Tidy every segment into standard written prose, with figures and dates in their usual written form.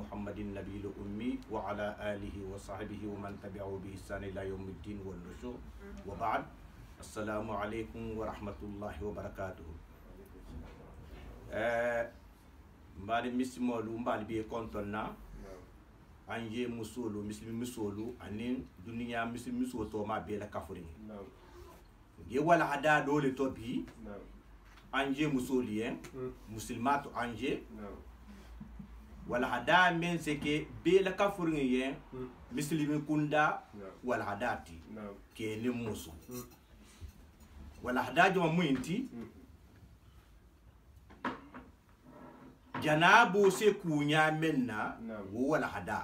محمد النبي الأمي وعلى آله وصحبه ومن تبعه بإحسان إلى يوم الدين والنشور وبعد السلام عليكم ورحمة الله وبركاته. مبالي مسمولو مبالي بي كونتنا أنجي مسولو مسلم مسولو أنين دنيا مسلم مسولو ما بيلا كفرين يوالا عدا دولي توبي أنجي مسوليين مسلمات أنجي wala hada men seke be la kafurin yen muslimin kunda wala hadati ke ni musu wala hada jama muinti janabu se kunya menna wala hada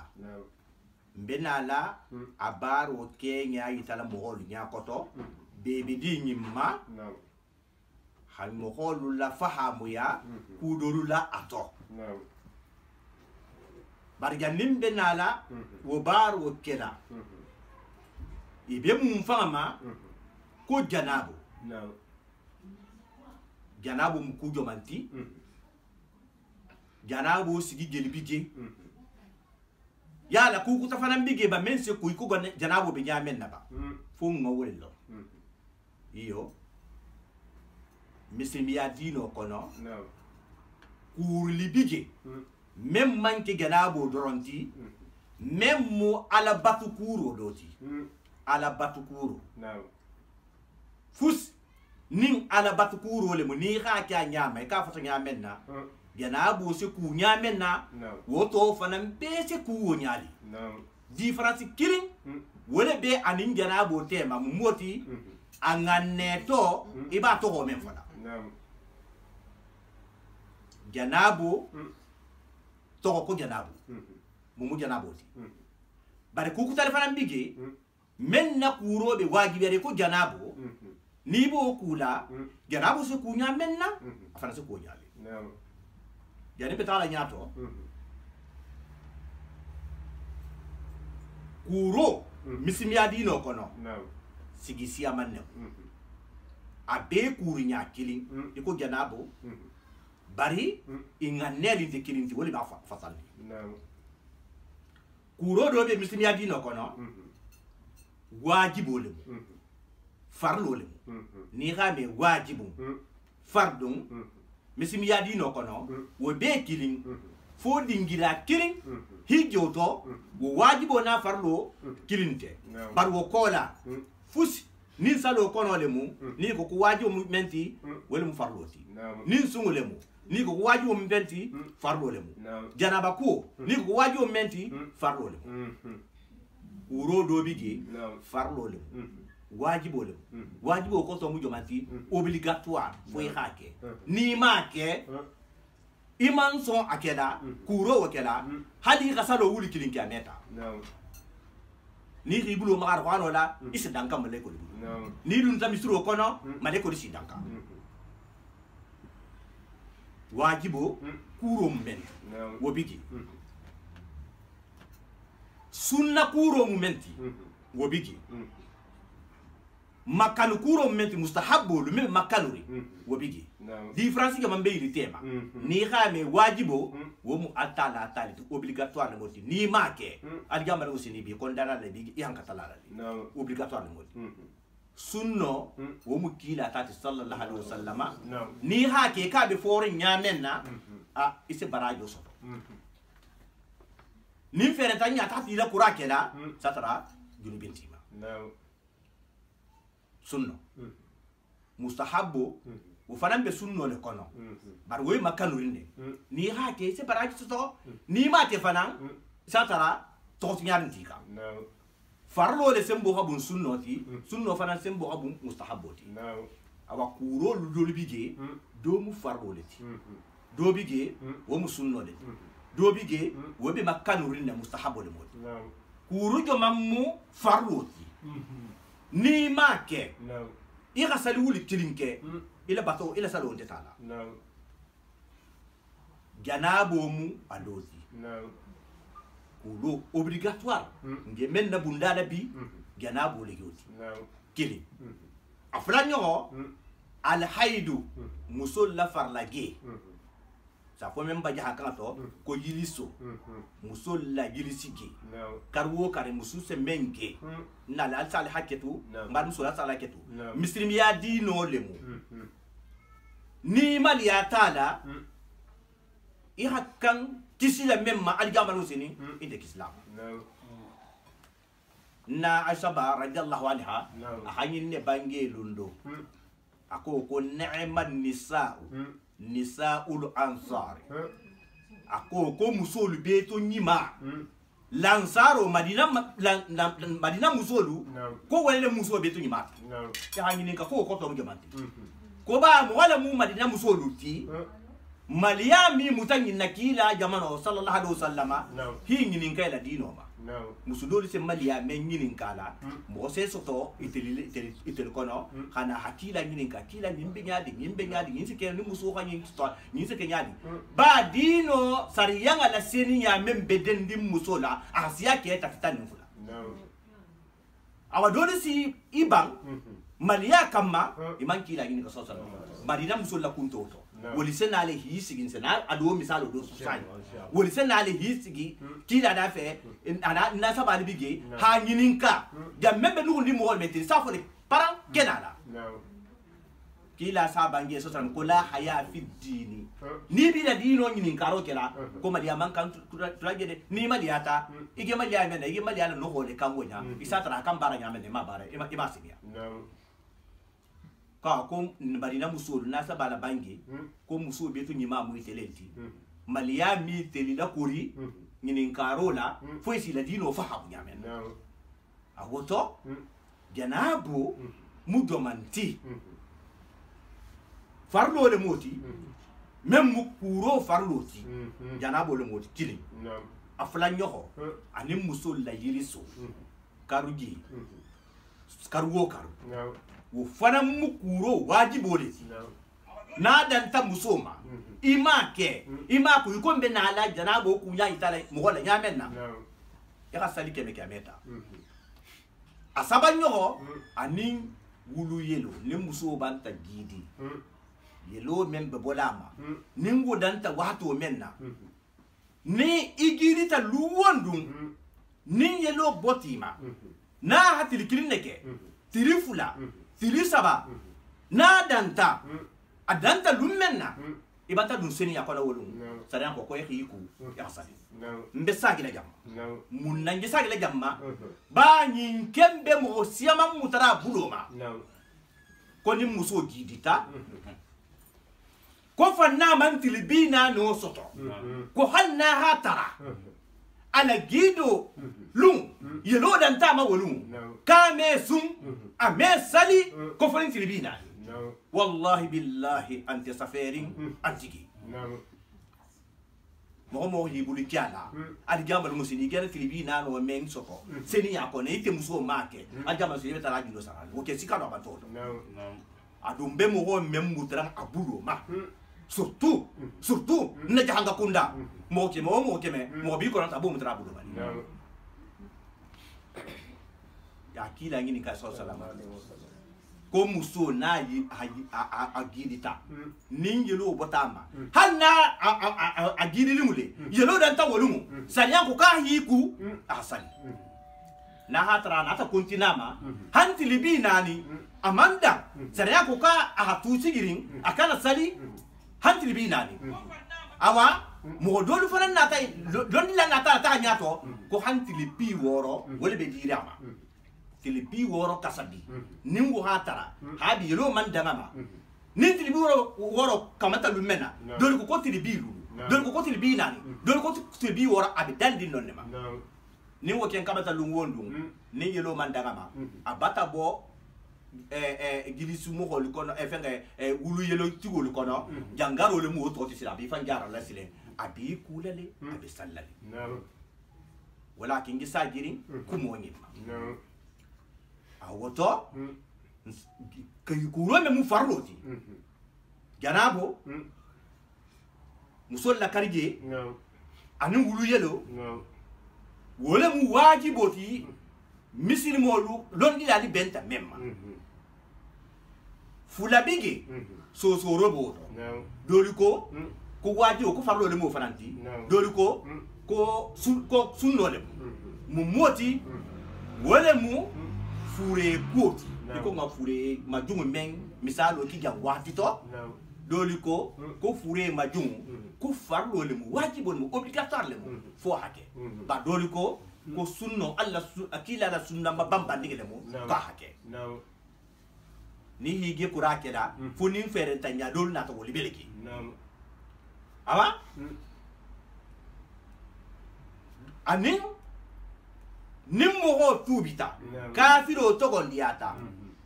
benala abaro kenya itala mohol nya koto bebe di nyimma hal mohol la fahamu ya kudoru la ato barga nimbe nala wo bar wo kela ibe mum fama ko janabo mu kujo manti janabo sigi gelibije yala ku tafana mbige ba mense ku ko janabo be nyamen naba fo mo wello iyo misimiya dino kono kurlibije même manke ganabo doronti même mo ala batukuro doti ala batukuro fus nin ala batukuro le mo ni ha kya nyama ka fata nyamenna ganabo se ku nyamenna woto fanam be se ku wonyali difference killing wole be anin ganabo tema mo moti anganeto iba to ho men fala ganabo toko ko janabo mumu janabo ti bare ku kutale fana mbige men na kuro be wajibere ko janabo ni bo kula janabo se kunya menna afana se kunya le yani betala nyato kuro misimya dino kono sigisi amanne abe kuru nya kilin iko janabo bari inga neli de kilinti woli ba fasali kuro do be mislimiya dino kono wajibo le farlo le ni xame wajibu fardum mislimiya dino kono wo be kilin fo dingira kilin hijoto wo wajibo na farlo kilinte bar wo kola fusi nin salo kono le mu ni ko wajibo menti woli mu farlo ti nin sungu le mu ni ko wajibo mbenti farlo le mu janaba ko ni ko wajibo menti farlo le mu uro do bigi farlo le mu wajibo le mu wajibo ko to mu jomanti obligatoire fo yake ni ma ke iman son akeda kuro wakela hadi kasalo wuli kilinki ameta ni ribulo magar kwano la isi danka maleko ni dun tamisuro kono maleko isi danka wajibo kuro mumenti wobigi sunna kuro mumenti wobigi makanu kuro mumenti mustahabbo lume makanuri wobigi difference ga mambe ili tema ni xame wajibo wo mu atala atali obligatoire ngoti ni make algama aussi ni bi kon dara le bi yanka talala obligatoire ngoti sunno wo mu kila tati sallallahu alaihi wasallama ni hake ka be forin nyamenna a ise barajo soto ni fere tanya tati la kurakela satara junubintima sunno mustahabbo o fana be sunno le kono bar woy makanurinde ni ha ke se baraji to ni ma te fana satara to nyaanti ka farlo le sembo habun sunnoti sunno fana sembo habun mustahaboti awa kuro lulu bige do mu farlo le ti do bige wo mu sunno le do bige wo be makanurinde mustahabo le moti kuru jo mammu farlo ti ni ma ke ira sali wuli kilinke ila bato ila salo onte tala janabo mu alozi kulo obligatoire nge men na bundala bi janabo le yoti kili aflanyo al haidu musul la farlage sa fo men baja hakato ko yiliso musul la yilisige karwo kare musul se menge na la sal haketu mbar musul la sal haketu misrim ya dino lemu ni mal ya tala i hakkan kisila memma al jamalu sini inde kislam na ashaba radiyallahu anha ahanyin ne bange lundo ako ko ni'man nisaul ansar ako ko musolu beto nyima lansaro madina musolu ko wala musolu beto nyima ya hanyin ka ko to mjamati ko ba mo wala mu madina musolu ti Maliami mutangi nakila jamano sallallahu alaihi wasallama hi nginin kala dino ma musudoli se malia men nginin kala mo se soto iteli kono kana hakila nginin ka kila nimbe nyadi nginse ke ni musu ka ngin to nginse ke nyadi ba dino sariyanga la seni ya membe dendi musola asiya ke tafitani fula awadoli si ibang malia kama iman kila nginin ka sallallahu madina musola kuntoto woli sena ale hisigi sena ado misalo do susani woli sena ale hisigi kila da fe ana na sabali bige ha nyininka jambe nu ndi mo meti sa fo le paran kenala kila sabange so tan ko la haya fi dini ni bi da dino nyininka ro kela ko mali man kan tragede ni mali ata ige mali ya mena ige mali ala no hole kan wonya isatra kan bara nya mena ma bara ima sibia ka ko barina musulu na sabala bangi ko musu betu nyima mu itelenti maliya mi telida kuri nyinin karola fo isi la dino fa habu nyamen awoto janabo mudomanti farlo le moti même mu kuro farlo ti janabo le moti kili afla nyoho ani musul la yiriso karugi karugo karu wo fana mukuro wajibo le na danta musoma ima ku ikombe na ala janabo ku ya itala mo la nyamenna ya kasali keme kameta asabanyo ani wulu yelo le muso banta gidi yelo membe bolama ningo danta wato menna ni igiri ta luwondum nin yelo botima na hatili kilineke tirifula Tilisaba na danta adanta lumenna ibata dun seni yakola wolum sariyan ko e xiku ya sali mbe sagi la jamma munna ngi sagi la jamma ba nyin kembe mo siyama mutara buloma ko ni muso gidita ko fanna man tilbina no soto ko hanna hatara ala gido lung yelo danta ma wolum kame sum ame sali ko fani tilbina wallahi billahi anti safarin antigi mo hibuli kyala ali gamba musini gere tilbina no men soko seni yakone ite muso make ajama so yebeta la gido sara o ke sikalo batoto adumbe mo ho memmutra abulo ma surtout ne jahanga kunda mo ke mo bi ko nta bo mutra abulo bani ya kila ngini ka sallallahu alaihi wasallam ko muso na yi agidita ningelo botama hanna agidili mule yelo dan ta wolumu sanya ko ka hiku asali na hatra na ta kontinama hanti libi nani amanda sanya ko ka ahatu sigirin akana sali hanti libi nani awa mo dolu fanan nata don la nata ta nyato ko hanti libi woro wala be dirama tilipi woro kasabi ningu hatara habi yelo man dangama ni tilibi woro kamata lumena dole ko tilibi lu dole ko tilibi nani dole ko tilibi woro abi daldi nonne ma ni wo ken kamata lu wondu ni yelo mandanga ma abata bo gilisu mo hol kono fenge wulu yelo tigol kono jangaro le mo to tisira bi fanjara la sile abi kulale abi sallale wala kingi sajiri kumo nyima awoto kayukuro me mu farloti janabo musol la karije anu wulu yelo wala mu wajiboti misilmolu londi dali benta memma fula bigi so robo doliko ko waji ko farlo le mo fananti doliko ko sunno le mu moti wala mu fure koti ko nga fure majungu men misalo ki ja wati to doliko ko fure majungu ko farlo le mu wajibo mu obligatoire le mu fo hake ba doliko ko sunno alla akila la sunna mabamba ndigele mo ka hake ni hige kurake da fo nin fere tanya dol na to woli beleki awa anin nimmo ho tubita kafiro to gondiata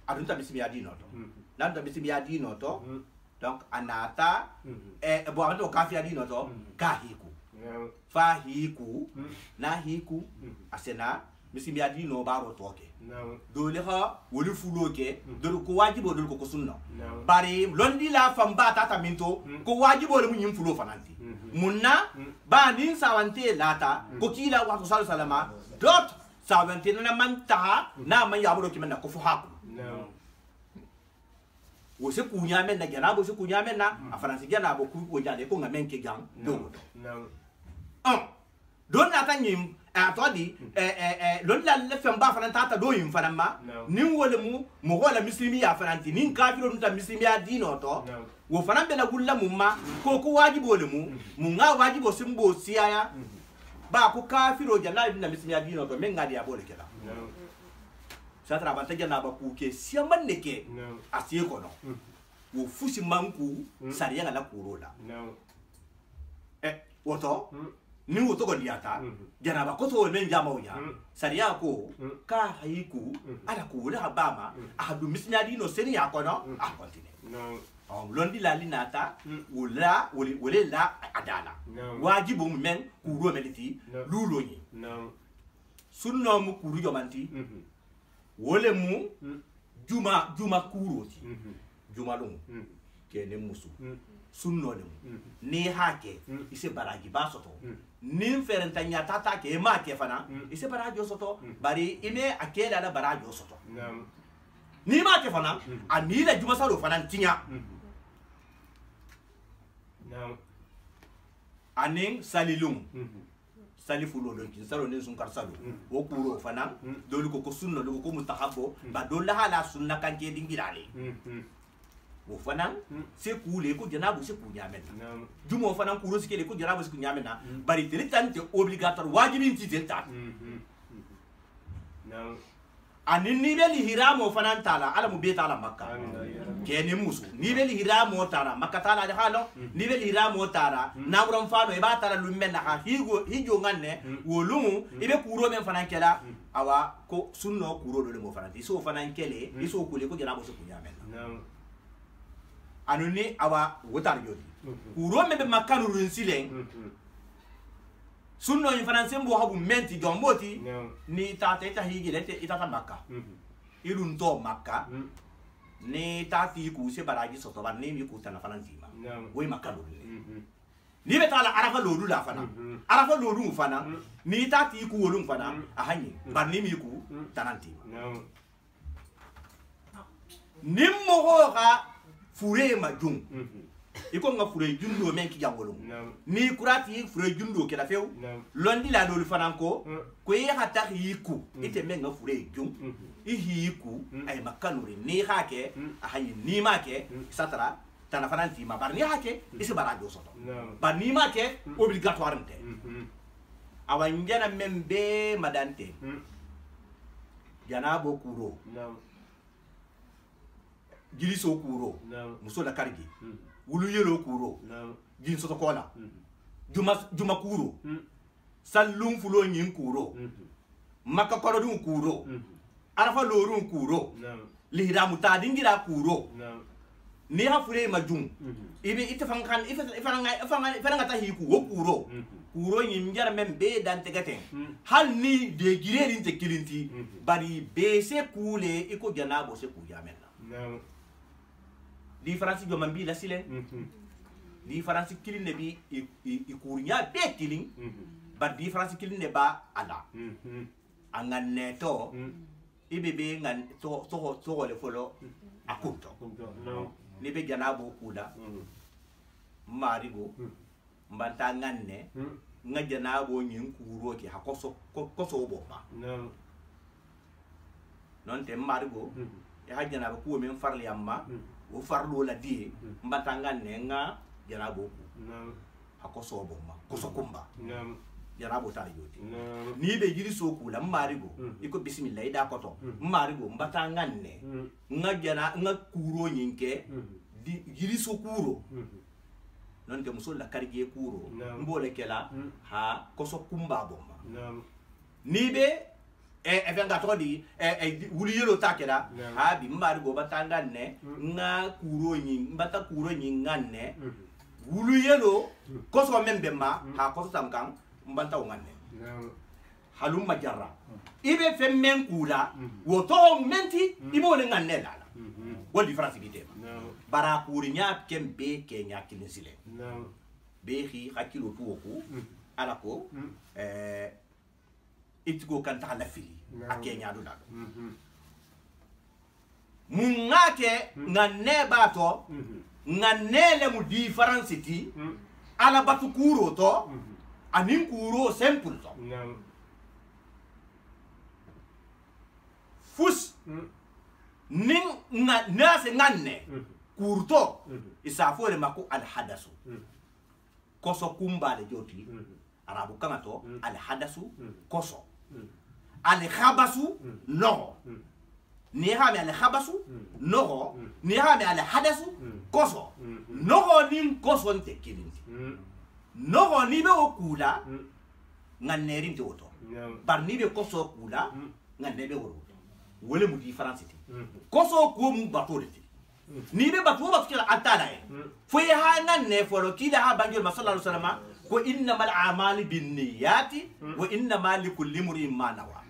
adunta bisimiya dino to nanda bisimiya dino to donc anata bo ando kafia dino to kahiku fa hiku na hiku asena misimiya dino baro toke dole ha woli fuloke dole ko wajibo dole ko sunna bari londi la famba tata minto ko wajibo le mun fulo fananti munna ba nin sawante lata ko kila wa sallallahu dot sawante na manta na man yabulo kimenna ko fu haku wo se kunya men na gana bo se kunya men na afaransi gana bo ku ko jade ko ngamen ke gang do don na tanyim atodi lon la le famba fanan tata do yim fanan ma nin wole mu wala muslimi ya fananti nin kafiro nta muslimi ya dino to wo fanan be na gulla mumma ko wajibo le mu nga wajibo simbo siaya ba ko kafiro jana ibn muslimi ya dino to men ngadi abole kala satra banta jana ba ku ke siaman ne ke asiye ko no wo fusi manku sariya la kurola woto ni woto ko diata janaba ko to men jama onya sariya ko ka haiku ala ko wala bama ahadu misnya dino seni ya ko no a continue londi la linata wala wala la adala wajibu men kuro meliti lulo ni sunno mu kuru jomanti wole mu juma kuroti juma lungu kene musu sunno le ni hake ise baraji basoto nin ferentanya tata ke ma ke fana ise baraji soto bari ime akela la baraji soto ni ma ke fana amila juma salo fana tinya aning salilum salifulo don kin salo nin sun karsalo wo kuro fana doli ko sunno ko mutahabbo ba dolla hala sunna kan ke dingirale wo fanan se kule ko janabu se kunyamen jumo fanan kuro sikele ko janabu se kunyamen na bari tante obligatoire wajibi tita anin ni beli hiramo fanan tala ala mu beta ala makka kene musu ni beli hiramo tara makka tala de halo ni beli hiramo tara na buran fano e ba tara lummen na ha hijo nganne wolumu ibe kuro men fanan kela awa ko sunno kuro do mo fanan iso fanan kele iso kule ko janabu se kunyamen anuni awa wotar yodi kuro mebe makanu runsilen sunno in français mbo habu menti gomboti ni tata ita higilete itata makka irun to makka ni tati ku se baraji soto ba ni mi ku tana falantima we makalo ni betala arafa lodu la fana arafa lodu fana ni tati ku wolum fana ahanyi ba ni mi ku tanantima nimmo hoga fure majung iko nga fure jundo men ki jangolo ni kurati fure jundo ke la few londi la do fananko ko ye hata yiku ite men nga fure jung i hiku ay makanuri ni hake ahanyi ni make satara tana fananti ma bar ni hake isi barajo soto bar ni make obligatoire nte awangena membe madante janabo kuro gili so kuro muso la kargi wulu yelo kuro gin soto kola juma kuro sallum fulo nyin kuro makka korodun kuro arafa lorun kuro lihira mutadingira kuro ni ha fure majum ibe itafangan ifanga ta hiku wo kuro kuro nyim jara mem be dan tegaten hal ni de girerin te kilinti bari be se kule iko janabo se kujamena différence do mambi la silen différence kilin ne bi i kurnya be kilin bar différence kilin ne ba ala angan neto ibe be ngan to le folo akunto ni be janabo kuda marigo mbanta nganne nga janabo nyin kuro ki hakoso koso bomba non te marigo e ha janabo ku men farli amma o farlo la die mbanta nganne nga janabo ku hakoso bomba koso kumba janabo ta yoti ni be jiri so kula marigo iko bismillah ida koto marigo mbata nganne nga kuro nyinke di jiri so kuro non te muso la karige kuro mbole kela ha koso kumba bomba ni be e venga todi wuli yelo takeda ha bi marigo batanga ne nga kuro nyin mbata kuro nyin nganne wulu yelo koso membe ma ha koso tamkan mbanta ngane halum majarra ibe femmen kula wo to menti ibo le ngane la wo difference bi tema bara kurinya kembe kenya kilisile be khi hakilo tuoko ala ko itgo kan ta la fili akenya do dado mungake ngane bato ngane le mu difference ti ala batukuro to anin kuro simple to fus nin nase nganne kurto isafo le mako al hadasu koso kumba le joti arabu kama to al hadasu koso al khabasu no ni hame al khabasu no ni hame al hadasu koso no nin koso nte kilinti no ni be okula nganeri nte oto bar ni be koso kula ngane be woro wole mu difference ti koso ko mu batoleti ni be batu kila atala e fo ya ha ngane fo lo kila ha banjol sallallahu alaihi wasallam ko innamal a'malu binniyati wa innamal likulli imrin ma nawa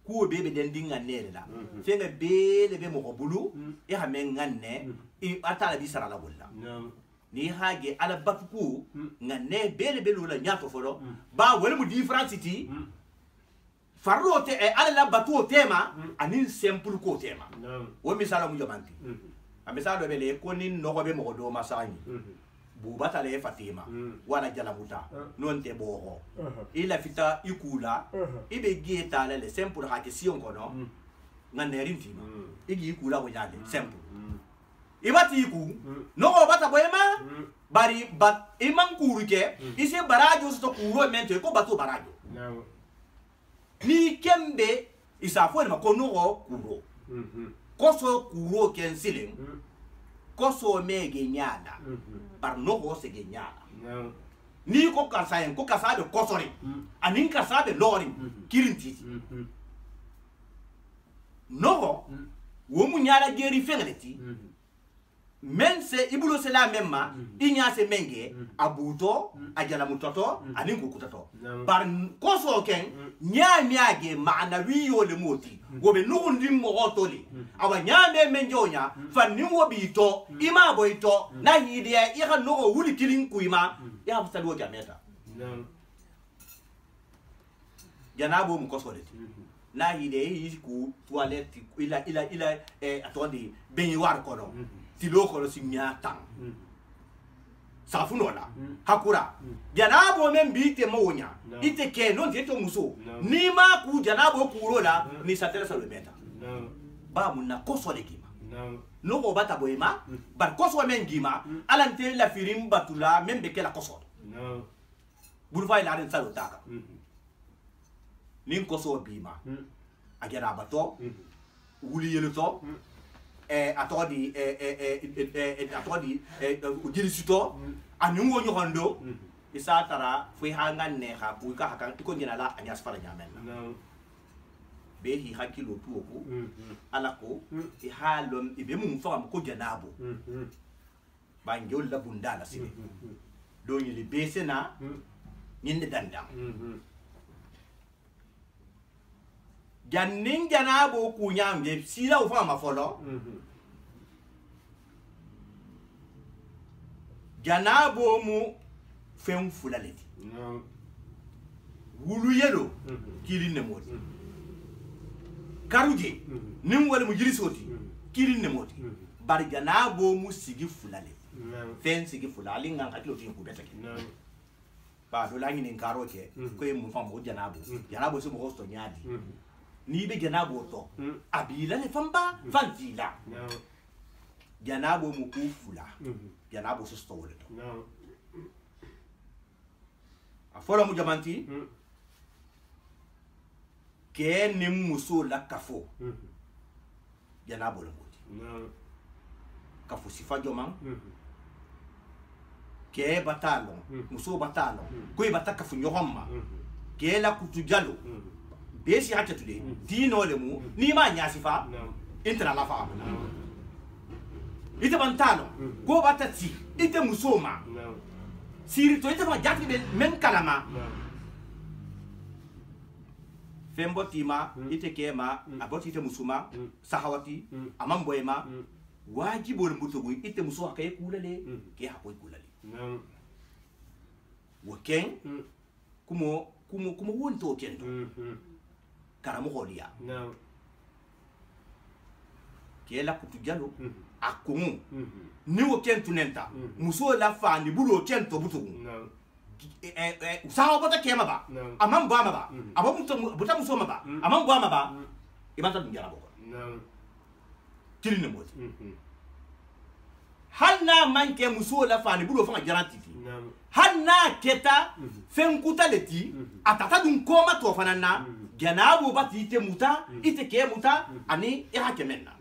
ko be den dinga nere la fenga be le be mo bulu e ha men ngane e atala bi sara la wala ni hage ala batuku ngane bele bele la nyato folo ba wala mu difference ti farlo te e ala la batu tema anin simple ko tema wo misala mu jamanti a misalo bele ko ni no ko be mo do masani bu batale fatima wala jalamuta non te boho ila fita ikula ibe gieta le simple ha ke sion ko no ngane rintima igi ikula ko nyale simple ibati iku no bata boyema bari bat iman kuruke ise barajo sto kuro mente ko bato barajo ni kembe isa fo ma ko no kuro koso kuro ken siling koso mege nyada bar no ho se ge nyada ni ko kasayen ko kasabe kosori anin kasabe lori kirinti no wo mu nyala geri fengaleti men se ibulo se la memma inya se menge abuto ajala mutoto anin kukutato bar koso ken nyamiage maanawi yo le moti wo be nugundi mo otoli awa nyame menjonya fanni wo bito ima boito na hidia ika no wuli kilin kuima ya absalo jameta janabo mu koso leti na hidia ku toilette ila attendez ben war kono tilo ko si miata safuno la hakura janabo men bite monya ite ke non jeto muso ni ma ku janabo ku rola ni satela sa le meta ba munna koso de kima no go bata boyema bar koso men gima alante la firim batula men be ke la koso bul fay la ren sa taka nin koso bima agera bato wuli yelo to atodi ujiri suto anyungo nyondo isa tara fu hanga ne ha pu ka hakan ko nyina la anyas fara nyamen be hi hakilo tuoko ala ko e halom e be mum fam ko janabo ba ngol la bundala sini do nyili be sena nyinde dandam jannin janabo ku nyambe sila o fama folo janabo mu fen fulaleti wulu yelo kilin ne moti karuje nim wala mu jiri soti kilin ne moti bar janabo mu sigi fulaleti fen sigi fulali ngan hakilo tin ku betake ba do langi nin karoke ko e mu famo janabo so mo hosto nyaadi ni be janabo to abila le famba fanzila janabo mu ku fula janabo so stole to afola mu jamanti ke ni muso la kafo janabo le moti kafo sifa joman ke batalo muso batalo ko e bataka fu nyohomma ke la kutu jalo besi hatta tude dino le mu ni ma nyasifa intra la fa ite bantalo go batati ite musoma siri to ite ma jati be men kalama fembo tima ite kema aboti ite musuma sahawati amamboyema wajibo le mbuto bu ite muso akaye kulale ke hakoy kulale woken kumo wonto kendo karamo holia ke la kutu jalo akumu ni wo kentu nenta muso la fa ni bulo kento butu sawo bota kema ba amam ba ma ba abam buta muso ma ba amam ba ma ba ibata njara boko tilne moti hanna manke muso la fa ni bulo fa garanti hanna keta fenkuta leti atata dun koma to fanana janabo bati ite muta ite ke muta ani ihake menna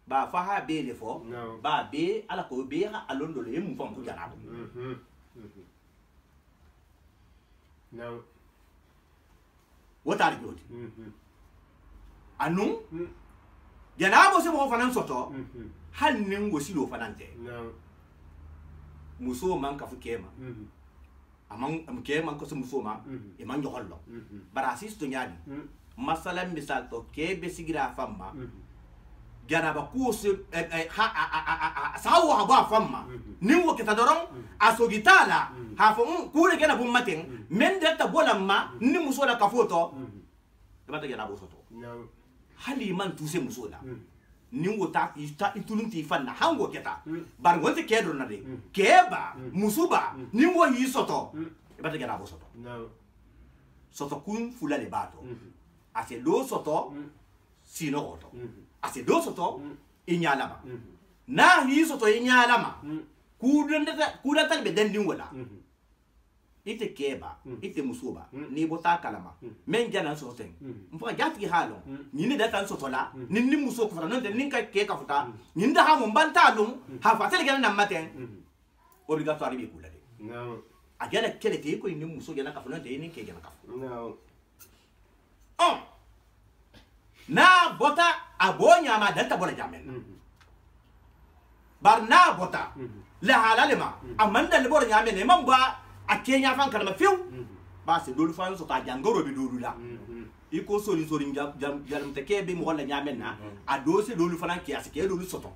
ba fa ha be le fo ba be ala ko be ha alondo le mu fam ko janabo what are you anu janabo se mo fanan soto hannin wosilo fanante muso man ka fu kema amang kema ko muso ma e man johollo bara sisto nyaadi masalan misal to ke be sigira famma janaba ko se sawo ha ba famma ni wo ke tadoron asogitala ha fo kule gena bum maten men de ta bolamma ni muso la ka foto e bata janaba soto hali man tuse muso la ni wo ta itulunti fanna hango keta bar wonte kedro na de keba musuba ni wo yi soto e bata janaba soto soto kun fula le bato ase lo soto sino oto ase do soto inyalama na hi soto inyalama kudanta be dendin wala ite keba ite musuba ni bota kalama men jana soto mfa jati halo ni ne data soto la ni muso ko fara non de ninka ke ka futa ni nda ha mo banta lum ha fatel gana maten obligatoire bi kula de agala kele te ko ni muso gana ka fana de ni ke gana ka na bota abonya ma danta bola jamen barna bota la halalema amanda le bola jamen e mamba akenya fan kalma fiu ba se dolu fan so ta jangoro bi dolu la iko soli jam te ke be mo holla jamen na a do se dolu fan ki asike dolu soto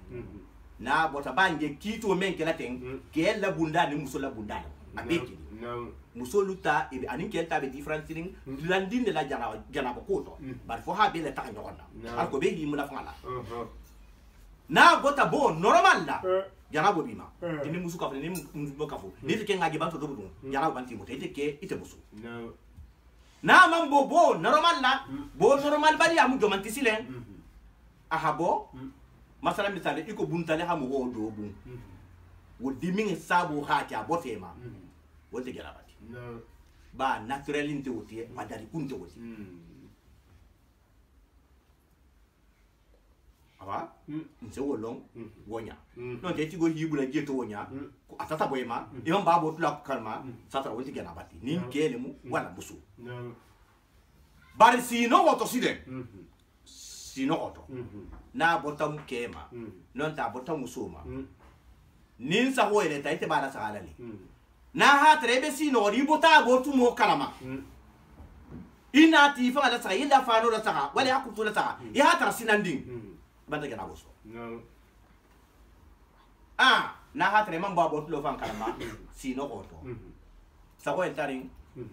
na bota bange kito men ke laten ke la bunda ni muso la bunda abeki muso luta e anin ke ta be different thing landin de la jana ko to bar fo ha be le ta nyona al ko be yi mu la fala na bota bo normal la jana bo bima ni musu ka ni musu ka fo ni te ke ngaji banto do budun jana banti mo te ke ite musu na man bo normal la bo normal bari amu do manti silen ahabo masala misale iko buntale ha mo go do bun wo dimin sabu ha ta botema wote garabati ba naturalinte wote madari kunte wote awa nse wolong wonya non te ti go hibula jeto wonya atata boyema imam babo tula kalma satra wonti gena bati nin kele mu wala musu bari si no woto side si no woto na botam kema non ta botam musuma nin sa hoyle ta ite bala sa alali na ha trebe si no ri bota botu mo kalama ina ti fa la sa ila fa no la sa wala yakutu la sa ya tra sinanding banda gena boso na ha tre man babo lo fan kalama si no woto sa ko entaring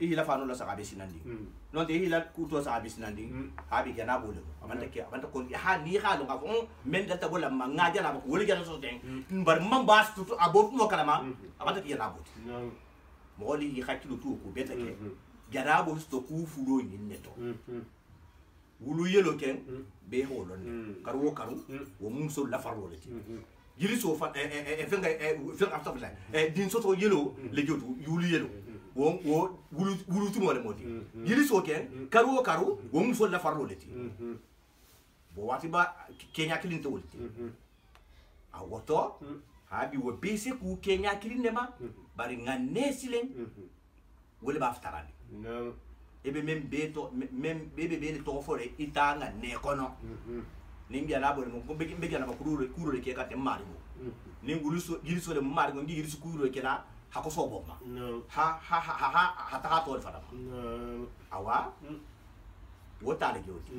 ihila fa no la sa be sinanding non te hila kuto sa be sinanding habi gena bolo abanda ko ha ni ha lo ka men da ta bola manga jana ko woli gena so den bar man bas tu abotu mo kalama abanda ki gena bot mo li i hakilo tu ko beta ke gena bo sto ku fulo ni neto wulu yelo ken be holon karu wo mum so la farlo le yiri so fa fenga fenga after la din so to yelo le jotu wulu yelo wo wulu tu mo le modi yiri so ken karu wo mum so la farlo le bo wati ba kenya kilin to wolti a woto habi wo bese ku kenya kilin nema bari ngane silen wole ba aftarani ebe mem beto mem bebe be to fore itanga ne kono nimbi ala bo mo be gana ba kuro ke ka te mari mo ni giliso le mari ngo giliso kuro ke la hako so bomba ha ta to fara awa wota le joti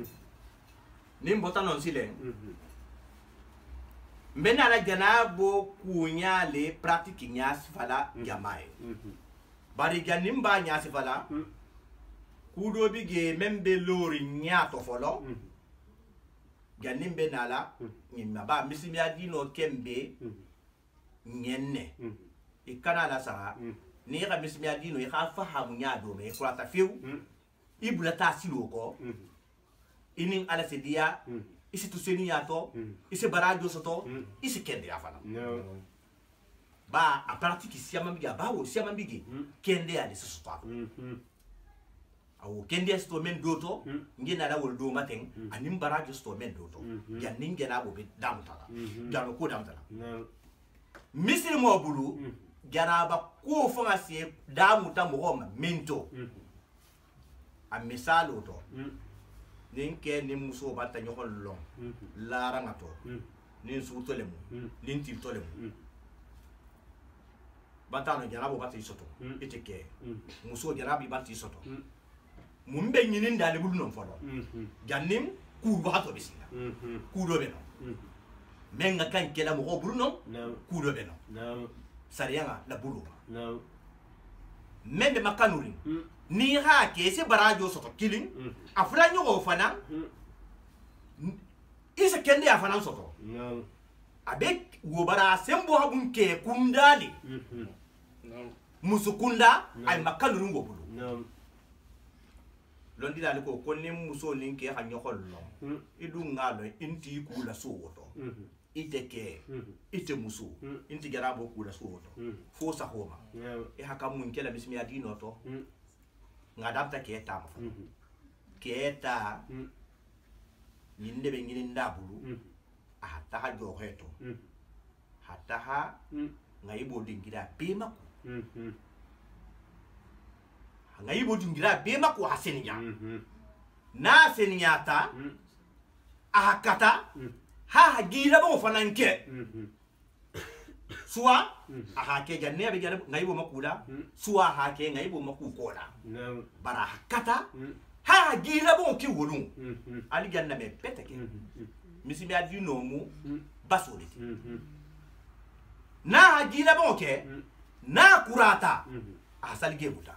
nim bota non silen mbena la gana bo kunya le pratique nyas fala jamae bari ganim ba nyas fala kudo bige membe lori nyato folo ganim be nala nyimma ba misimi adino kembe nyenne ikana la sara ni ga misimi adino i kha fahamu nyado me kurata fiu ibulata siloko inin ala sedia isi tuseni yato isi barajo soto isi kende afana ba a pratique siama biga ba wo siama bigi kende ali soto awo kende sto men doto ngena la wol do maten anim barajo sto men doto ya ningena bo be damtala jano ko damtala misiri mo bulu jaraba ko fanga se damu tambo ma mento a misalo to nin ke ni muso bata nyokon long lara ngato nin su tolemu nin ti tolemu bata no jarabo bata isoto eteke muso jarabi bata isoto mumbe nyinin dale bulu non folo jannim ku bato bisina ku do beno menga kan kela mo bulu non ku do beno sarianga la bulu membe makanuri ni ha ke se barajo soto killing afra nyogo fana isa kende afana soto abek wo bara sembo habun ke kundali musukunda ay makanuri ngo bulu londi dal ko konni muso ninke ha nyokol lo idu ngalo inti kula sowoto iteke ite muso inti garabo kula sowoto fo sa homa e haka mun kela bismi adino to ngadapta keta ma keta yinde be ngini ndabulu ahata ha jo heto hatta ha ngaibo dingira pema ngaibo dingira bema ko haseninya na seninya ta ahakata ha gira bo fananke suwa ahake ganne be gana ngaibo makula suwa hake ngaibo makukola bara hakata ha gira bo ki wolun ali ganna me peteke misimi adi no mu basoliti na gira bo ke na kurata asalige buta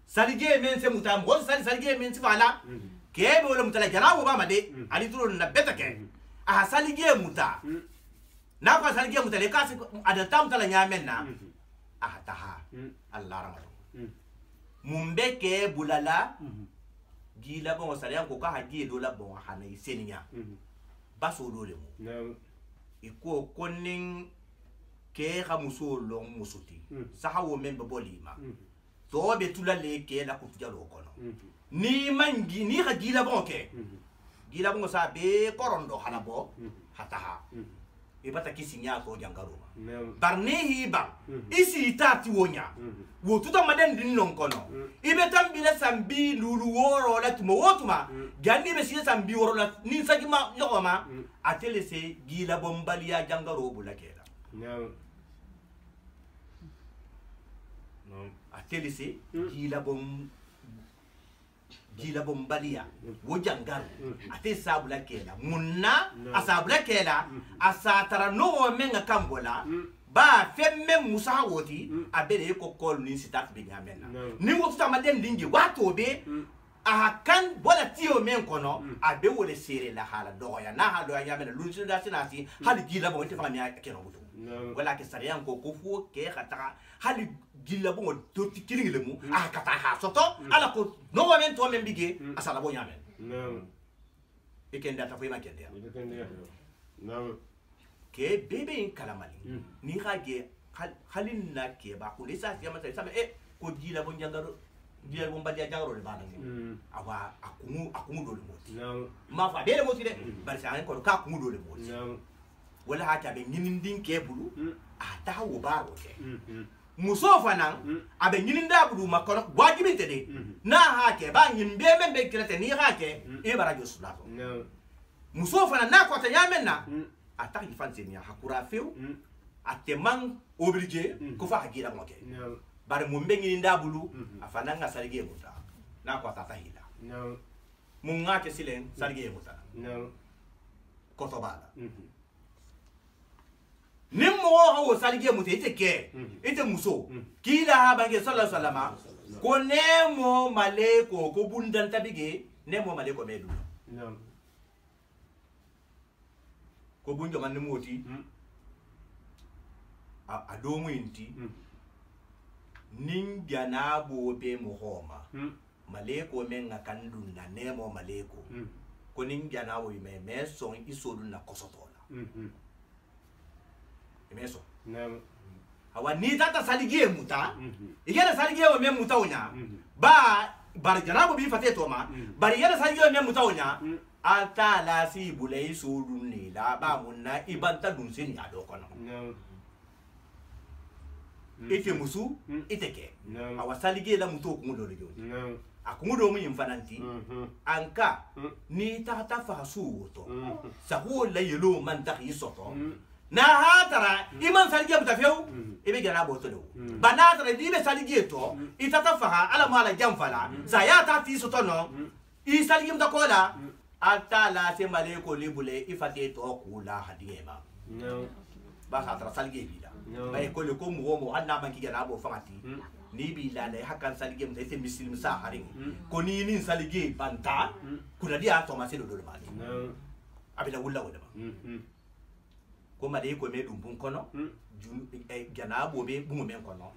salige men se muta mo salige men se fala ke be wala mutala jarawo ba made ali turo na betake salige muta na kwa salige muta le kasi adata mutala nyamen na taha Allah ramato mumbe ke bulala gila bon sariya ko ka haji do la bon hana iseninya baso do le mo iko konning ke khamuso lo musuti sahawo membe bolima to be tulale ke la ku tujalo kono ni mangi ni khagila bonke gila bungo sa be korondo hanabo hataha ibata kisinya ko jangaro barne hiba isi tati wonya wo tuta maden din non kono ibe tambile sambi lulu woro la tumo wotuma gandi be sile sambi woro la ni sagima yoma atele se gila bombali ya jangaro bulakela atele se gila bombalia wo jangaru ate sabula kela munna asabula kela asatara no menga kambola ba femme musa woti abere ko kol ni sitat be nyamena ni wo tutama den dingi wato be akan bola tiyo men kono abe wole sere la hala doya na ha doya nyamena lunsi da sinasi hali gila bo te fami akeno butu wala ke sariyan ko fu ke khata hali gilla bo to tikilingile mu akata ha soto ala ko no men to men bige asala bo nyamen ikenda ta fima kende ke bebe in kalamali ni khage halin na ke ba ko lisa siama sama ko gilla bo njangaro gilla bo mbadia jangaro le bana awa akumu do le moti ma fa bele moti de bar sa ko ka akumu do le moti wala hata be nyindin ke bulu ata wo baro ke muso fana abe nyininda bulu makono wajibi tede na hake ba nyimbe membe kirete ni hake e barajo sulato muso fana na ko ta yamenna ata ifanse ni hakura feu atemang obligé ko fa hagira ngoke bare mumbe nyininda bulu afana nga salige muta na ko ta hila munga ke silen salige muta ko to bala nimmo ho salige muta iteke ite muso kila ha bange sallallahu alaihi wasallam ko nemo maleko ko bundan tabige nemo maleko medu ko bunjo man moti a domu inti ninja na bo be mohoma maleko men ngakandun na nemo maleko ko ninja na wo me son isodun na kosotola meso hawa ni tata salige muta igena salige o mem muta onya ba bar janabu bi fate to ma bari yana salige o mem muta onya ata la si bulai sudun ni la ba munna ibanta dun sin ya do kono ite musu ite ke hawa salige la muto ko ndo do akumudo mu yimfananti anka ni tata fa su to sa ho la yelo man ta yisoto na hatara iman salige mutafeu ibe gana boto do banatra dibe salige to itata faha ala mala jamfala zayata ti sotono I salige mutakola atala se maleko libule ifate to kula hadiyema ba hatra salige bila ba ko le ko mo hanna man ki gana bo fangati ni bila le hakan salige mutay se muslim sa harin ko ni nin salige banta kuna dia to ma se do mali abila wulla wala ko made ko me dum bun kono gana bobe bungu men kono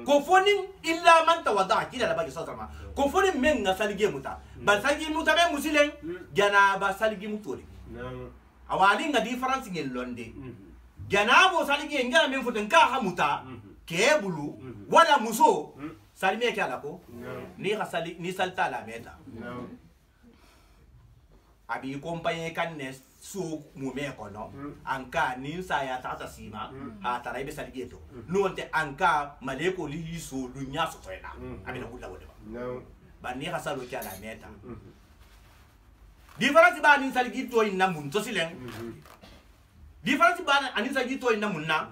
ko foni illa man tawada kila la bagi sotama ko foni men nga salige muta ba salige muta be musilen gana ba salige mutoli awali nga difference ngel londe gana bo salige ngala men foten ka hamuta ke bulu wala muso salime kala ko ni khasali ni salta la meta abi compagnie kannes so mume kono anka ni sa ya tata sima ha tarai be salige to nonte anka maleko li so dunya so fena abi na kula wode ba ni khasalo kala meta difference ba ni salige to inna mun to silen difference ba ani salige to inna mun na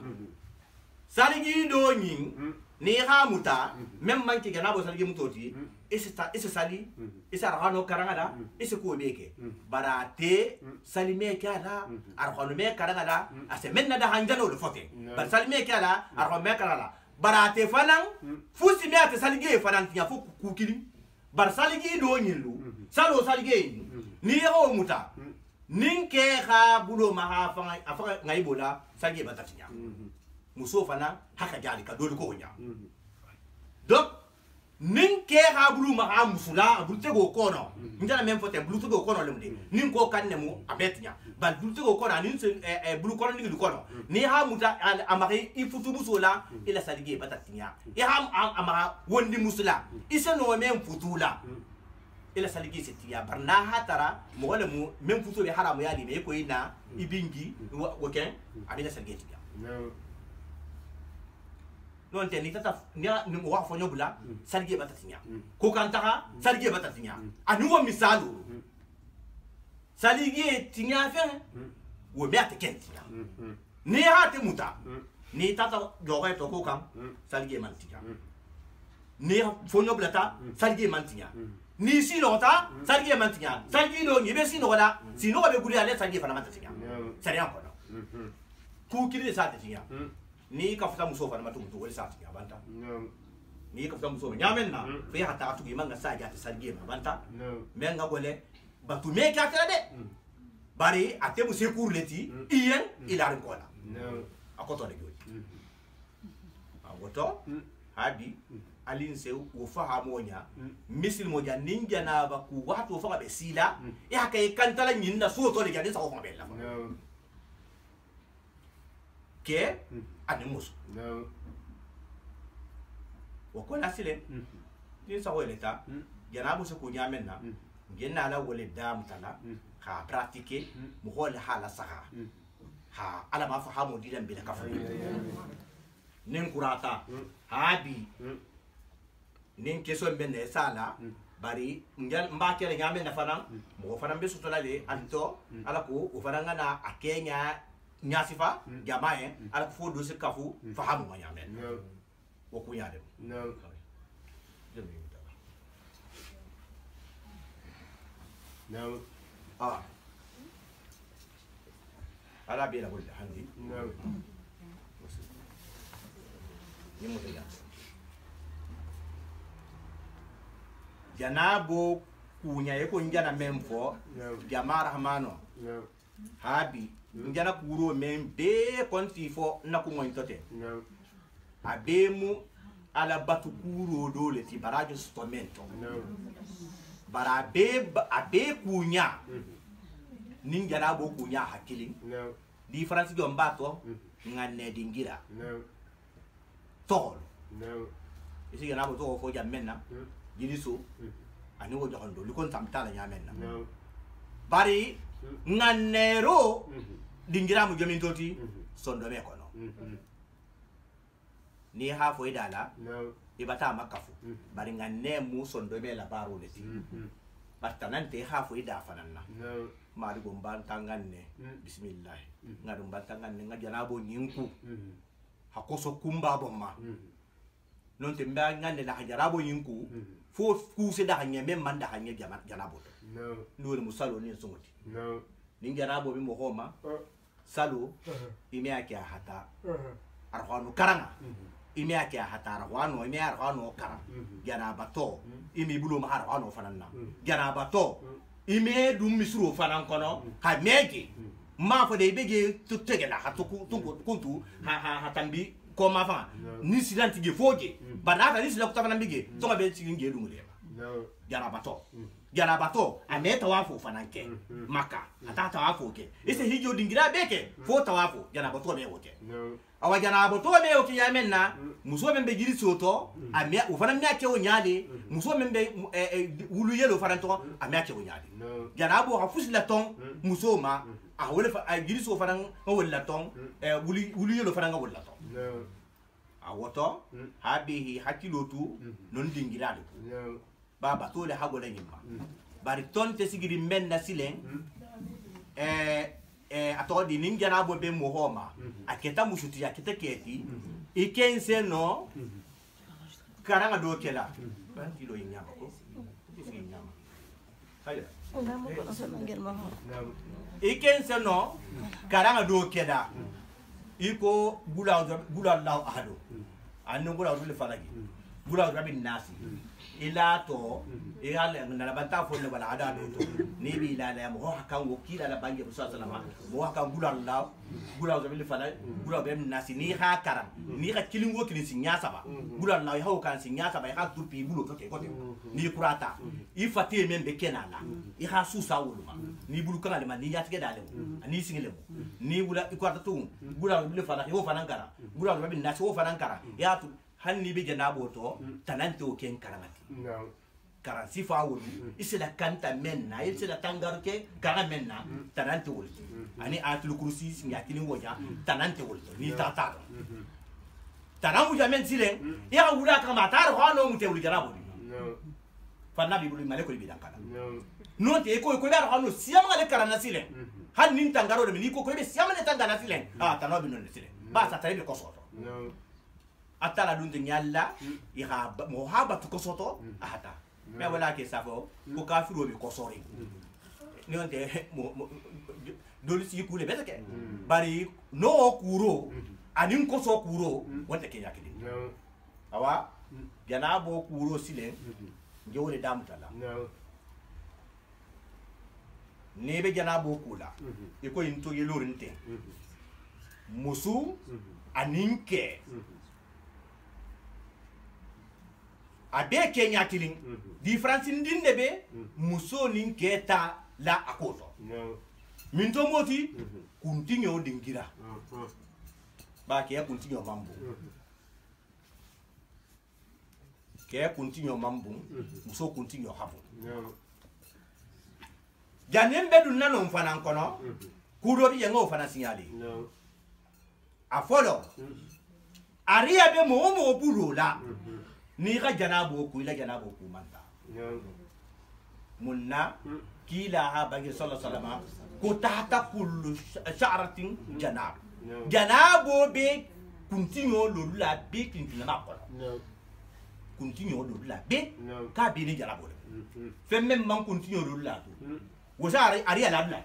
salige do nyin ni ha muta même man ki gana bo salige mutoti ese sali ese arhano karangada ese ko beke barate salime kala arhano me karangada ase menna da hanjano le fote bar salime kala arhano me karala barate fanan fusi me ate salige fanan tiya fu kukili bar salige do nyinlu salo salige ni ho muta ninke ha bulo ma ha fa ngaibola salige batatinya muso fana haka jali ka dole ko nya donc nin ke ha bulu ma ha musula bulu tego kono njana même fote bulu tego kono lemde nin ko kanne mu abetnya bal bulu tego kono nin bulu kono ni kono ni ha muta amari il futu musula ila salige batatinya i ha amara wondi musula isa no même futula ila saligi setiya barna hatara mo wala mu même fuso be haramu yali be ko ina ibingi woken abina saligi tiya non te ni tata nya ni mo wa fo nyobula saligi batatinya ko kanta saligi batatinya anu wo misalu saligi tinya fe wo be atekentiya ni hate muta ni tata doga to ko kan saligi mantiya ni fo nyobula ta saligi mantiya ni si lota salgi mantinya salgi do ni be si no da si no be guri ale salgi fana mantinya sari an kono ku kiri sa tinya ni ka futa muso fana matu to wali sa tinya banta ni ka futa muso nyamen na fe hata atu gi manga sa ja salgi ma banta menga gole batu me ka tade bari ate mu secours leti ien ilarin kola akoto de godi agoto hadi alin seu wo fahamonya misil moja ninja na ba ku watu fa be sila ya kay kantala nyinda so to le jadi sa ko bella ke animus wo ko nasile ni sa ko leta yana bu se ko nyamen na genna la wole dam tala ka pratique mo hol hala saha ha ala ma fahamo dilam bila kafa nen kurata habi nin keso mbene sala bari ngal mbakere ngame na fana mo fana be sutola le anto ala ko o fana ngana akenya nyasifa jamae ala ko fodo se kafu fahamu ma nyame wo ku nyade no ala be la bol handi ni mo te janabo kunya yeko njana memfo jamara hamano habi njana kuro membe konti fo na ko ngontote abemu ala batu kuro dole ti barajo stomento bara abe kunya ninjana bo kunya hakili difference do mbato ngane dingira tol isi janabo to fo jamena yiniso ani wo jondo likon tamtala nyamen na bari nganero dingira mu jomin toti sondo me kono ni ha fo idala ibata makafu bari nganne mu sondo me la baro leti batanante ha fo ida fananna mari go mbantanganne bismillah ngadu mbantanganne ngajanabo nyinku hakoso kumba bomma non te mba ngande la jarabo yinku fo ku se da hanya mem man da hanya janabo no no musalo ni songoti ni jarabo bi mo homa salo ime ake hata arhanu karanga ime ake hata arhanu ime arhanu karanga janabato ime bulo ma arhanu fananna janabato ime dum misro fanan kono ha meje ma fo de bege tutege la hatuku kuntu ha tambi koma fa ni silanti ge foje banata ni silakta fana bige to ma be cikin ge dumule jarabato ameta wafo fananke maka ata tawafo ke ise hijo dingira beke fo tawafo jarabato be wote awa jarabato be wote yamenna muso membe jiri soto amia ufana mia ke onyade muso membe wulu yelo faranto amia ke onyade jarabo hafusi la ton muso ma a wole fa jiri so faran wala ton wulu yelo faranga wala ton awoto habihi hakilotu non dingira do baba to le hago la nyimba bari ton te sigiri menna silen atodi ninjana bo be mo homa aketa musuti aketa keti ikense no karanga do kela ban kilo nyama ko nyama hayda ngamo ko so ngel ma ikense no karanga do keda iko gula law ahado anno gula dul falagi gula rabin nasi ila to ila na banta fo ne wala ada do to ni bi la la mo hakan wo kila la bangi so salama mo hakan gula rabin falagi gula be nasi ni ha karam ni ka kilingo kilin sinya saba gula law ha kan sinya saba ha tupi bulo to ke kote ni kurata ifati membe kenala I ha susa wuluma ni bulu kana le man ni yatige dale ni singile mo ni wula ikwata tu gula rabin falagi wo fanangara gula rabin nasi wo fanangara ya tu hanni be janabo to tananto ken karamati karansi fa wolu isela kanta menna isela tangaruke kara menna tanante wol ani atul kursi sinya kilin woja tanante wol ni tata tanamu jamen silen ya wula kama tar hono mute wul jarabo fa nabi bulu male ko bidan kala non te ko ber hono siyama le karana silen han nin tangaro de ni ko be siyama le tangana silen tanabi non silen ba sa tayi ko soto atala dun nyalla iha mohaba to ko soto ahata mais wala ke safo ko kafiru be ko sori ni on te doli si kule betake bari no kuro anin ko so kuro wonte ke yakidi awa janabo kuro silen jewle damtala nebe janabo kula iko into yelorinte musu aninke abe kenya killing difference ndinde be muso ninke ta la akoto minto moti kuntinyo dingira ba ke kuntinyo mambo ke kuntinyo mambo muso kuntinyo habu janembe dunna no mfana nkono kudo bi yengo fana signali afolo aria be mo buru la ni ga janabo ku ila janabo ku manta munna kila ha bangi sallallahu alaihi wasallam ko tahta kullu sha'ratin janabo be kuntinyo lolula be kintina ko kuntinyo lolula be ka be ni janabo fe même man kuntinyo lolula to wo sa aria la bla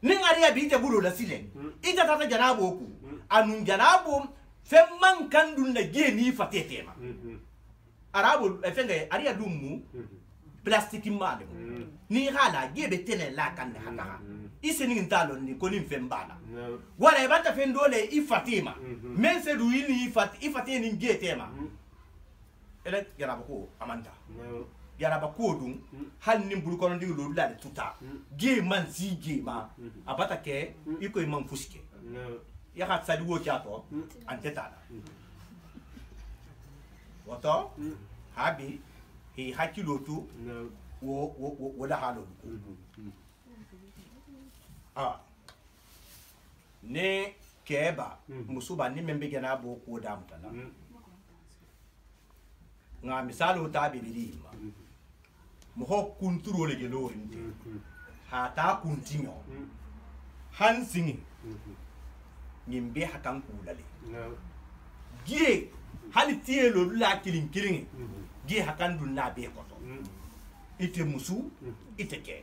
ni aria bi te buru la silen ita tata janabo ku anun janabo femman kandun na geni fatetema arabo efenge aria dummu plastique male ni hala gebe tene la kan hata iseni ngintalo ni koni mfembana wala ebata fendole ifatima men se du ini ifate ni getema ele yaraba ko amanda yaraba ko dum hal ni bulu kono ndi lo la tuta ge man si ge ma abata ke iko imam fuske ya hat sadi wo chato antetana wato habi hi hakilo tu wo da halo ne keba musuba ni membe gena bo ko da mutala nga misalo ta bibilima mo ho kunturo le gelo inte ha ta kuntinyo hansingi nimbe hakan kulale gie hali tielo la kilin gie hakan dun na be ko to ite musu ite ke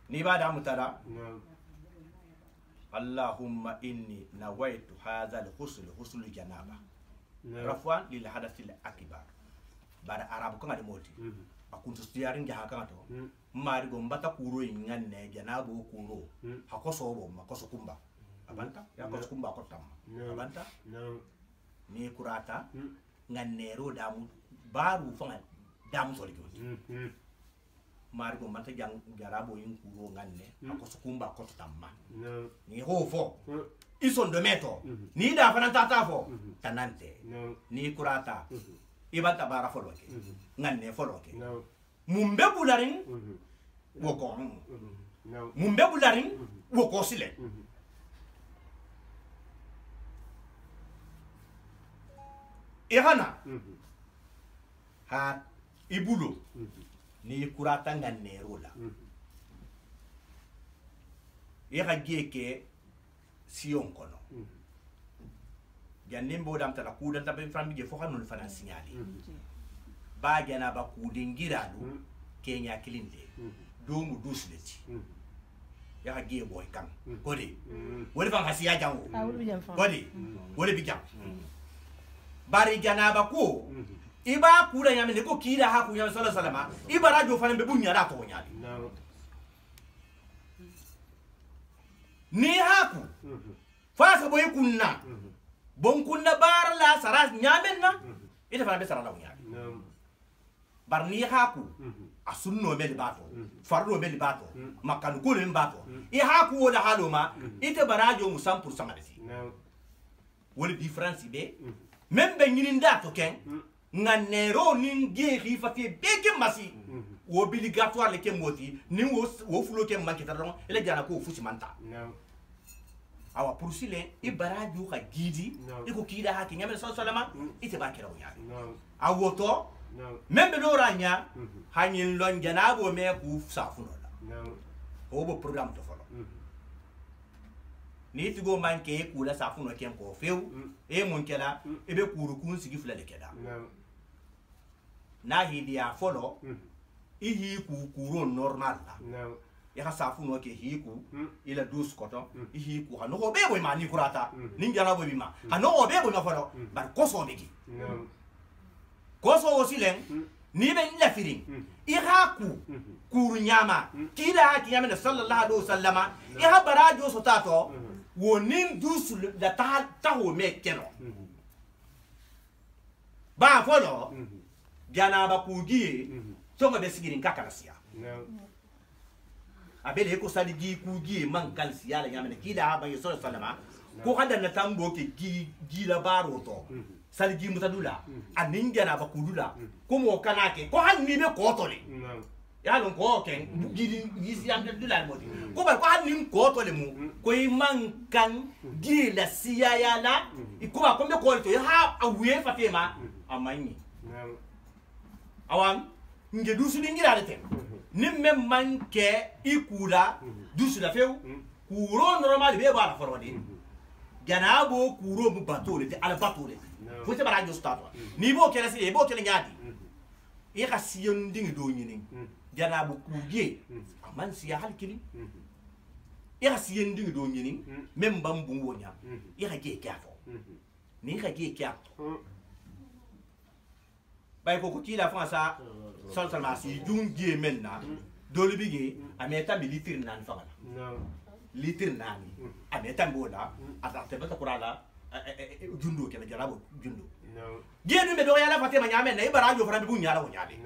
ni ba da mutara Allahumma inni nawaitu hadha al-husl janaba rafwan lil hadath al-akbar bara arabu kan ade moti akuntu stiyarin ga haka to mari go mbata kuro nganne janabo kuro hakoso bo makoso kumba abanta ya koso kumba ko tam abanta ni kurata nganne ro damu baru fanga damu soli ko mari go mbata jang jarabo yin kuro nganne hakoso kumba ko tamma ni hofo ison de meto ni da fana tata fo tanante ni kurata ibata bara foloke nganne foloke mumbe bularin woko mumbe bularin woko sile ihana ha ibulo ni kurata nganne rola ira geke sion kono janembo dam tala kudan tabe fammi je fo hanon fana signali ba gana ba kudin giralu kenya kilinde domu dusleti ya ha ge boy kan kodi wori fan hasiya jango kodi wori bi jam bari gana ba ko iba kuda nyame ko kira ha ku nyame sallallahu alaihi wasallam iba radio fana be bunya da to nyali ni haku fasa boy kunna bon kunna bar la saras nyamen na ita fana be sara la nyali barni haku asunno mel bato farlo mel bato makan ko le bato I haku wala haloma ite barajo musam pour samadesi wala difference be même be nyininda to ken nganero ninge rifati beke masi obligatoire le ke moti ni wo fulo ke mankita don ele jana ko fusi manta awa poursuile I barajo ka gidi iko kida haki nyame sallallahu ite ba kera wonyade awoto même be loranya hanyin lon janabo me ku safuno la obo programme to folo ni tigo manke ku la safuno ken ko few e mon kela e be kuru kun sigi fula le keda na hidia folo I ku kuro normal la ya ka safuno ke hiku ila 12 koton I hiku hano obe boy mani kurata ninjala boy bima hano obe boy ma folo bar koso begi koso osilen ni be la firing I haku kuru nyama kila haki nyama sallallahu alaihi wasallama I ha barajo sotato wonin dusul da ta ho me keno ba folo jana ba kugi tonga be sigirin kakalasia abele ko saligi kugi man kalsia la nyama kila ha ba sallallahu alaihi wasallama ko hada na tambo ke gi la baro to saligi mutadula aninja na ba kudula ko mo kanake ko hanni be ko tole ya lon ko ken gidi yisi am de la modi ko ba ko hanni ko tole mu ko man kan gi la siya ya la ko ba ko be ko to ha awiye fatema amani awam nge dusu dingira de tem nim mem man ke ikula dusu la few kuro normal be ba la forodi ganabo kuro bu batole de al batole fote bara jo stato ni bo kela si bo kela nyadi e ka siyon dingi do nyini ganabo kugie man siya hal kili e ka siyon dingi do nyini mem bambu wonya e ka ge kafo ni ka ge kafo bay ko ki la fransa salma si jungie menna dole bigi ameta militir nan fagala litir nani ameta mbola atarte bata kurala jundo kena jarabo jundo genu me do yala fatema nyame na ibarajo fara bibu nyala wonyale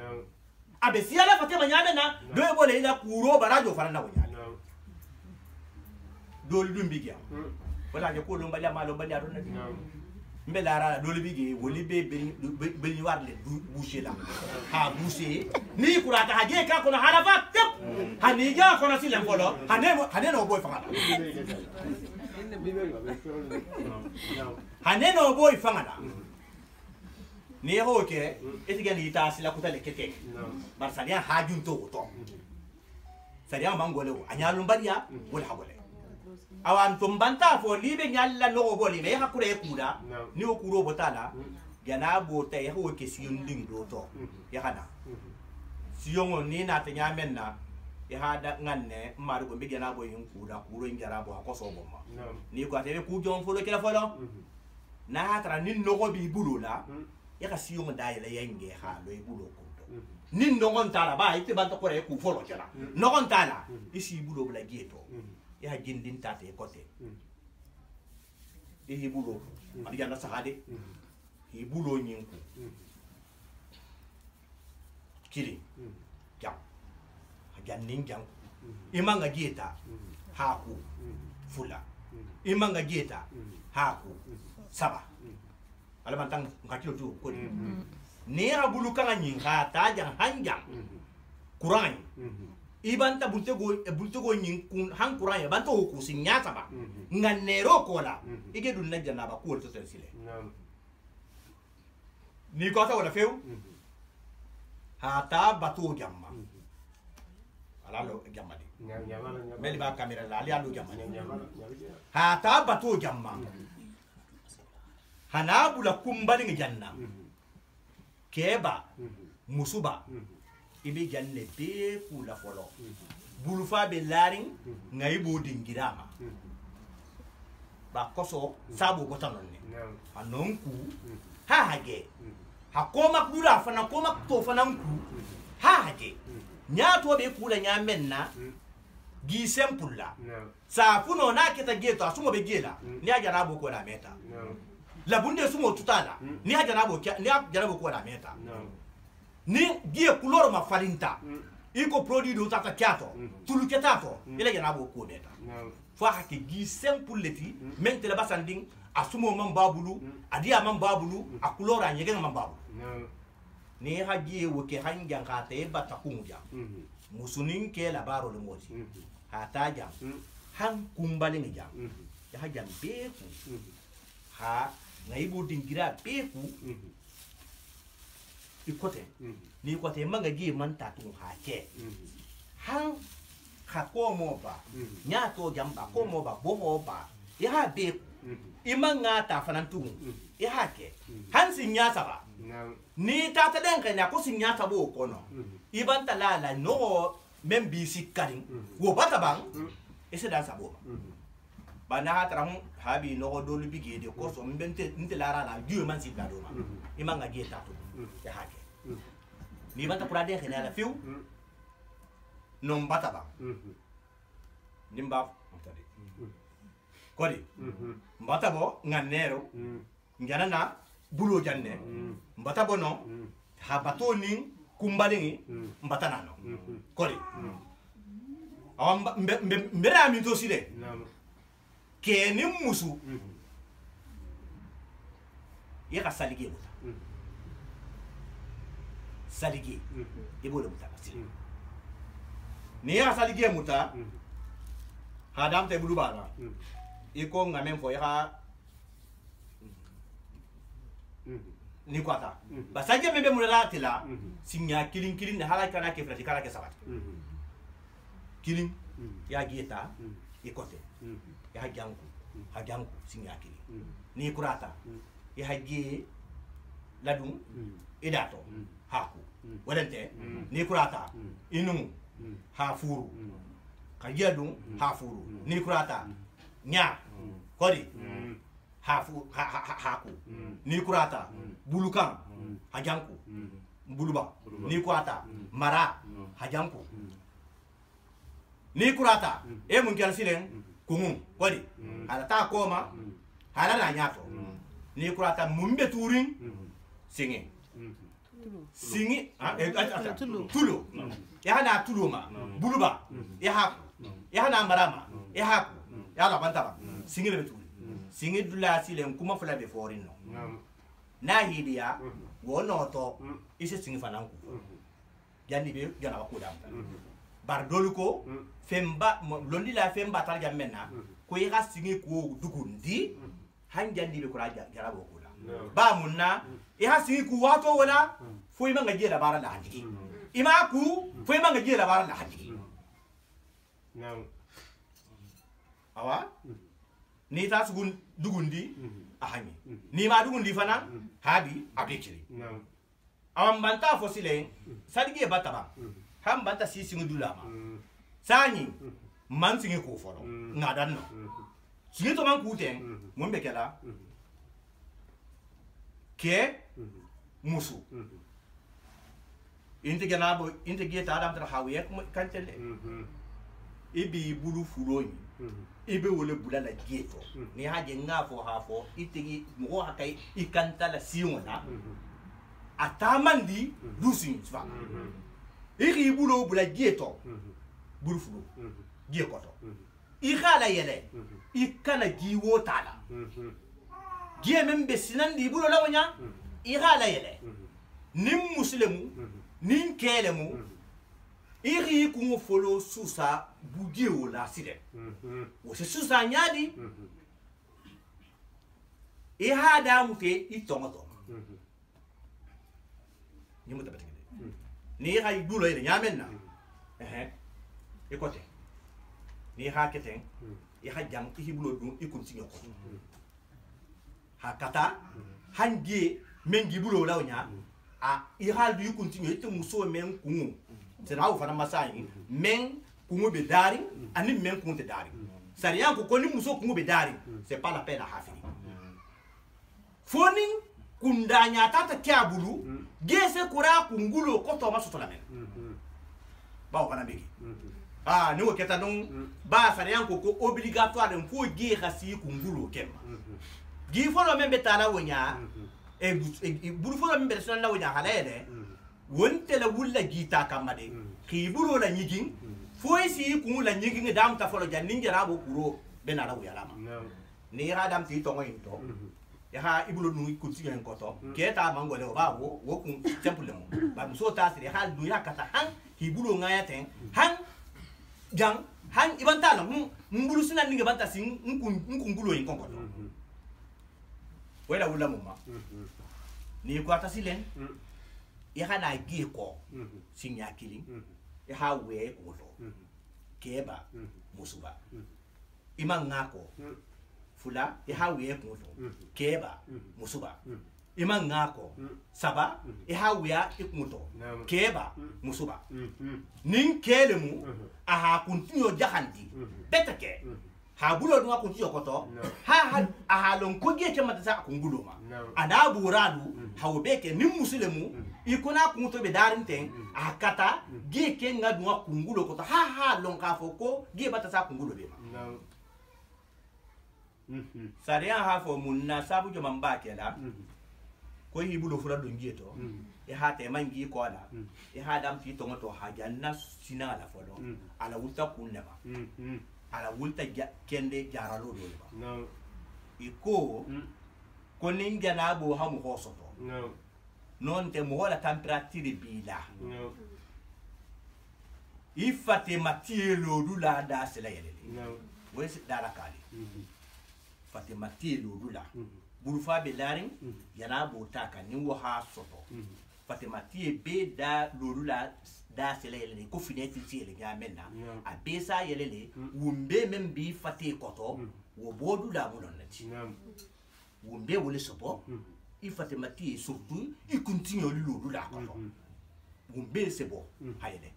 abe si yala fatema nyame na do ebole ila kuro barajo fara na wonyale dole dum bigya wala je ko lomba ma lomba ya don na mbelara dole bigi woli be be warle boucher la ha boucher ni kurata haje ka kono halafa tep hanija kono silen folo hane no boy fangala haneno boy fangala ni hoke etigani ita sila kutale kete barsalia hajun to saria mangole anyalumbaria wala hagole awan tumbanta fo libe nyalla no boli me hakure kuda ni okuro botala gana bota ya ho ke siyunding do to ya kana siyongo ni na tanya menna ya hada nganne maru go bigena bo yin kuda kuro njara bo ko so bomma ni ko atebe ku jon folo kala folo na hatra ni no go bi bulula ya ka siyongo dai la yenge ha lo bulo ko to ni no gon tala ba ite banto ko re ku folo kala no gon tala isi bulo bla geto ya jindin tate kote e hibulo ari yanda sahade hibulo nyinku kiri jam jannin jam imanga jeta haku fula imanga jeta haku saba alabantang ngakilo tu ko ne abulu kanga nyinga ta jang hanjang kurang ibanta bultego nyin kun han kuranya banto ku sinyata ba nganero kola ige dun na jana ba ko to sile ni ko ta wala feu hata batu jamma ala lo jamma di meli ba kamera la ali alu jamma hata batu jamma hana bula kumbali ngi janna keba musuba ibe janne be kula folo bulufa be laring ngai bo dingirama ba koso sabu botanon ne anonku ha hage hakoma kula fana koma to fana nku ha hage nyato be kula nyamenna gi sempulla sa funo na kita geto asumo be gela ni ajana bo ko la meta la bunde sumo tutala ni ajana bo ko la meta ni gie couleur ma falinta iko produit do tata kiato tulu ketato ile gena bo ko beta fa hake gi simple leti men tele basanding asumo man babulu adia man babulu a couleur a nyegen man babulu ni haji woke hanjan ka te bata kunja musunin ke labaro le moti hata jam han kumbale ni jam ya hajam beku ha ngaibu dingira beku ikote ni kote manga gi man tatu ha ke han ha ko mo ba nya to jam ba ko mo ba bo mo ba ya ha beku imanga ta fanantu ya ha ke han sinya saba ni tata den kanya ko sinya tabo kono iban talala no même bisi karin wo bata bang ese dan sabo bana hatra habi no dolu bigi de ko so mbente ntelara la dieu man si dado ma imanga gi tato ya hake ni bata pura den kanya la fiu no bata bang nimba mtade kodi mbata bo nganero ngana na bulo janne mbata bono ha bato ni kumbalingi mbata nano kodi awam mbera mi to sile ke ni musu ye ka saligi muta saligi ibo le muta ni ya saligi muta hadam te bulu bala iko ngamen fo ya ni kwata basaje mebe mulala tela sinya kilin ne halaka na ke frati kala ke sabat kilin ya gieta ikote ya hajanku sinya kilin ni kurata ya haje ladum idato haku wadante ni kurata inu hafuru kajadum hafuru ni kurata nya kodi haku ni kurata bulukan hajanku buluba ni kurata mara hajanku ni kurata e mun kyan silen kumu kodi ala ta koma hala na nyato ni kurata mumbe turin singi tulu ya na tuluma buluba ya haku ya na marama ya haku ya la bantaba singi be tulu singi dula silen kuma fula be forin no na hidia wono to ise singi fananku jandi be jana ko dam bar doluko femba londi la femba tar jamena ko yiga singi ko dugundi han jandi be ko jara bo ko ba munna e ha singi ku wato wala fo ima ngaje la bara la hadiki ima ku fo ima ngaje la bara la hadiki awa ni ta sugun dugundi ahani ni ma dugundi fana habi abekiri awam banta fosile sadigi bataba ham banta si singu dulama sani man singi ko foro ngadan no singi to man kuten mon bekela ke musu inte ganabo inte geta adam tra hawiye kantele ibi bulu fuloni ibe wole bulala geto ni haje ngafo hafo itigi mo hakai ikanta la siona atamandi lusin swa iri bulo bula geto bulu fulo gekoto ikhala yele ikana giwo tala gie membe sinandi bulo lawnya ikhala yele nim muslimu nin kelemu iri kungo folo susa bugie wala side wo se susa nyadi e hada mute itomato ni muta batike ni hay dulo ire nyamenna ekote ni ha keten e ha jam ti bulo dum ikun sinyo ko ha kata hangie mengi bulo lawnya a i hal du continue ite muso men kungu c'est là où fana masai men kungu be dari ani men kungu te dari sariya ko koni muso kungu be dari c'est pas la peine à hafini foni kundanya tata kiabulu gese kura kungulo ko to maso to la men ba fana begi ni wo keta non ba sariya ko obligatoire fo gi khasi kungulo kema gi folo men betala wonya e bulu folo men betala wonya halele wonte la wulla gita kamade khibulo la nyigin foisi ku la nyigin dam ta folo jan ningira bo kuro benara wiyalama ni radam ti to ngoyinto ya ha ibulo nu kunti en koto keta mangole ba wo kun temple mo ba so ta sire ha du ya kata han hibulo ngaya ten han jang han ibanta no mbulu sina ninga banta sin nkun bulo yin konkoto wala wala mumma ni ko ata silen ya hana gi ko sinya killing ya ha we ko to keba musuba imang ngako fula ya ha we ko to keba musuba imang ngako saba ya ha we ikuto keba musuba nin kelemu aha kuntinyo jahandi betake ha bulo dunga kuntinyo koto ha lon ko ge kema ta kungulo ma ada buradu ha obeke nin muslemu ikona kunto be darinten akata ge ke nga dunga kungulo koto ha lon ka foko ge bata sa kungulo be ma sariya ha fo munna sabu jo mamba kela ko hibulo fura don geto ha te mangi ko ala ha dam ti to ngoto ha janna sina ala fodo ala wulta kunna ba ala wulta kende jaralo do ba iko ko ninja na bo ha mu hosoto non te mo la temperature bila ifate matielo dula da sela yele wesi dara kali fate matielo dula burufa be larin yana bota ka ni wo ha soto fatima tie be da lorula da selele ko fineti tiele nyamena a be sa yelele wumbe membi fati koto wo bodu da mo nonati wumbe wole sopo i fatima tie surtout i continue lorula koto wumbe sebo hayede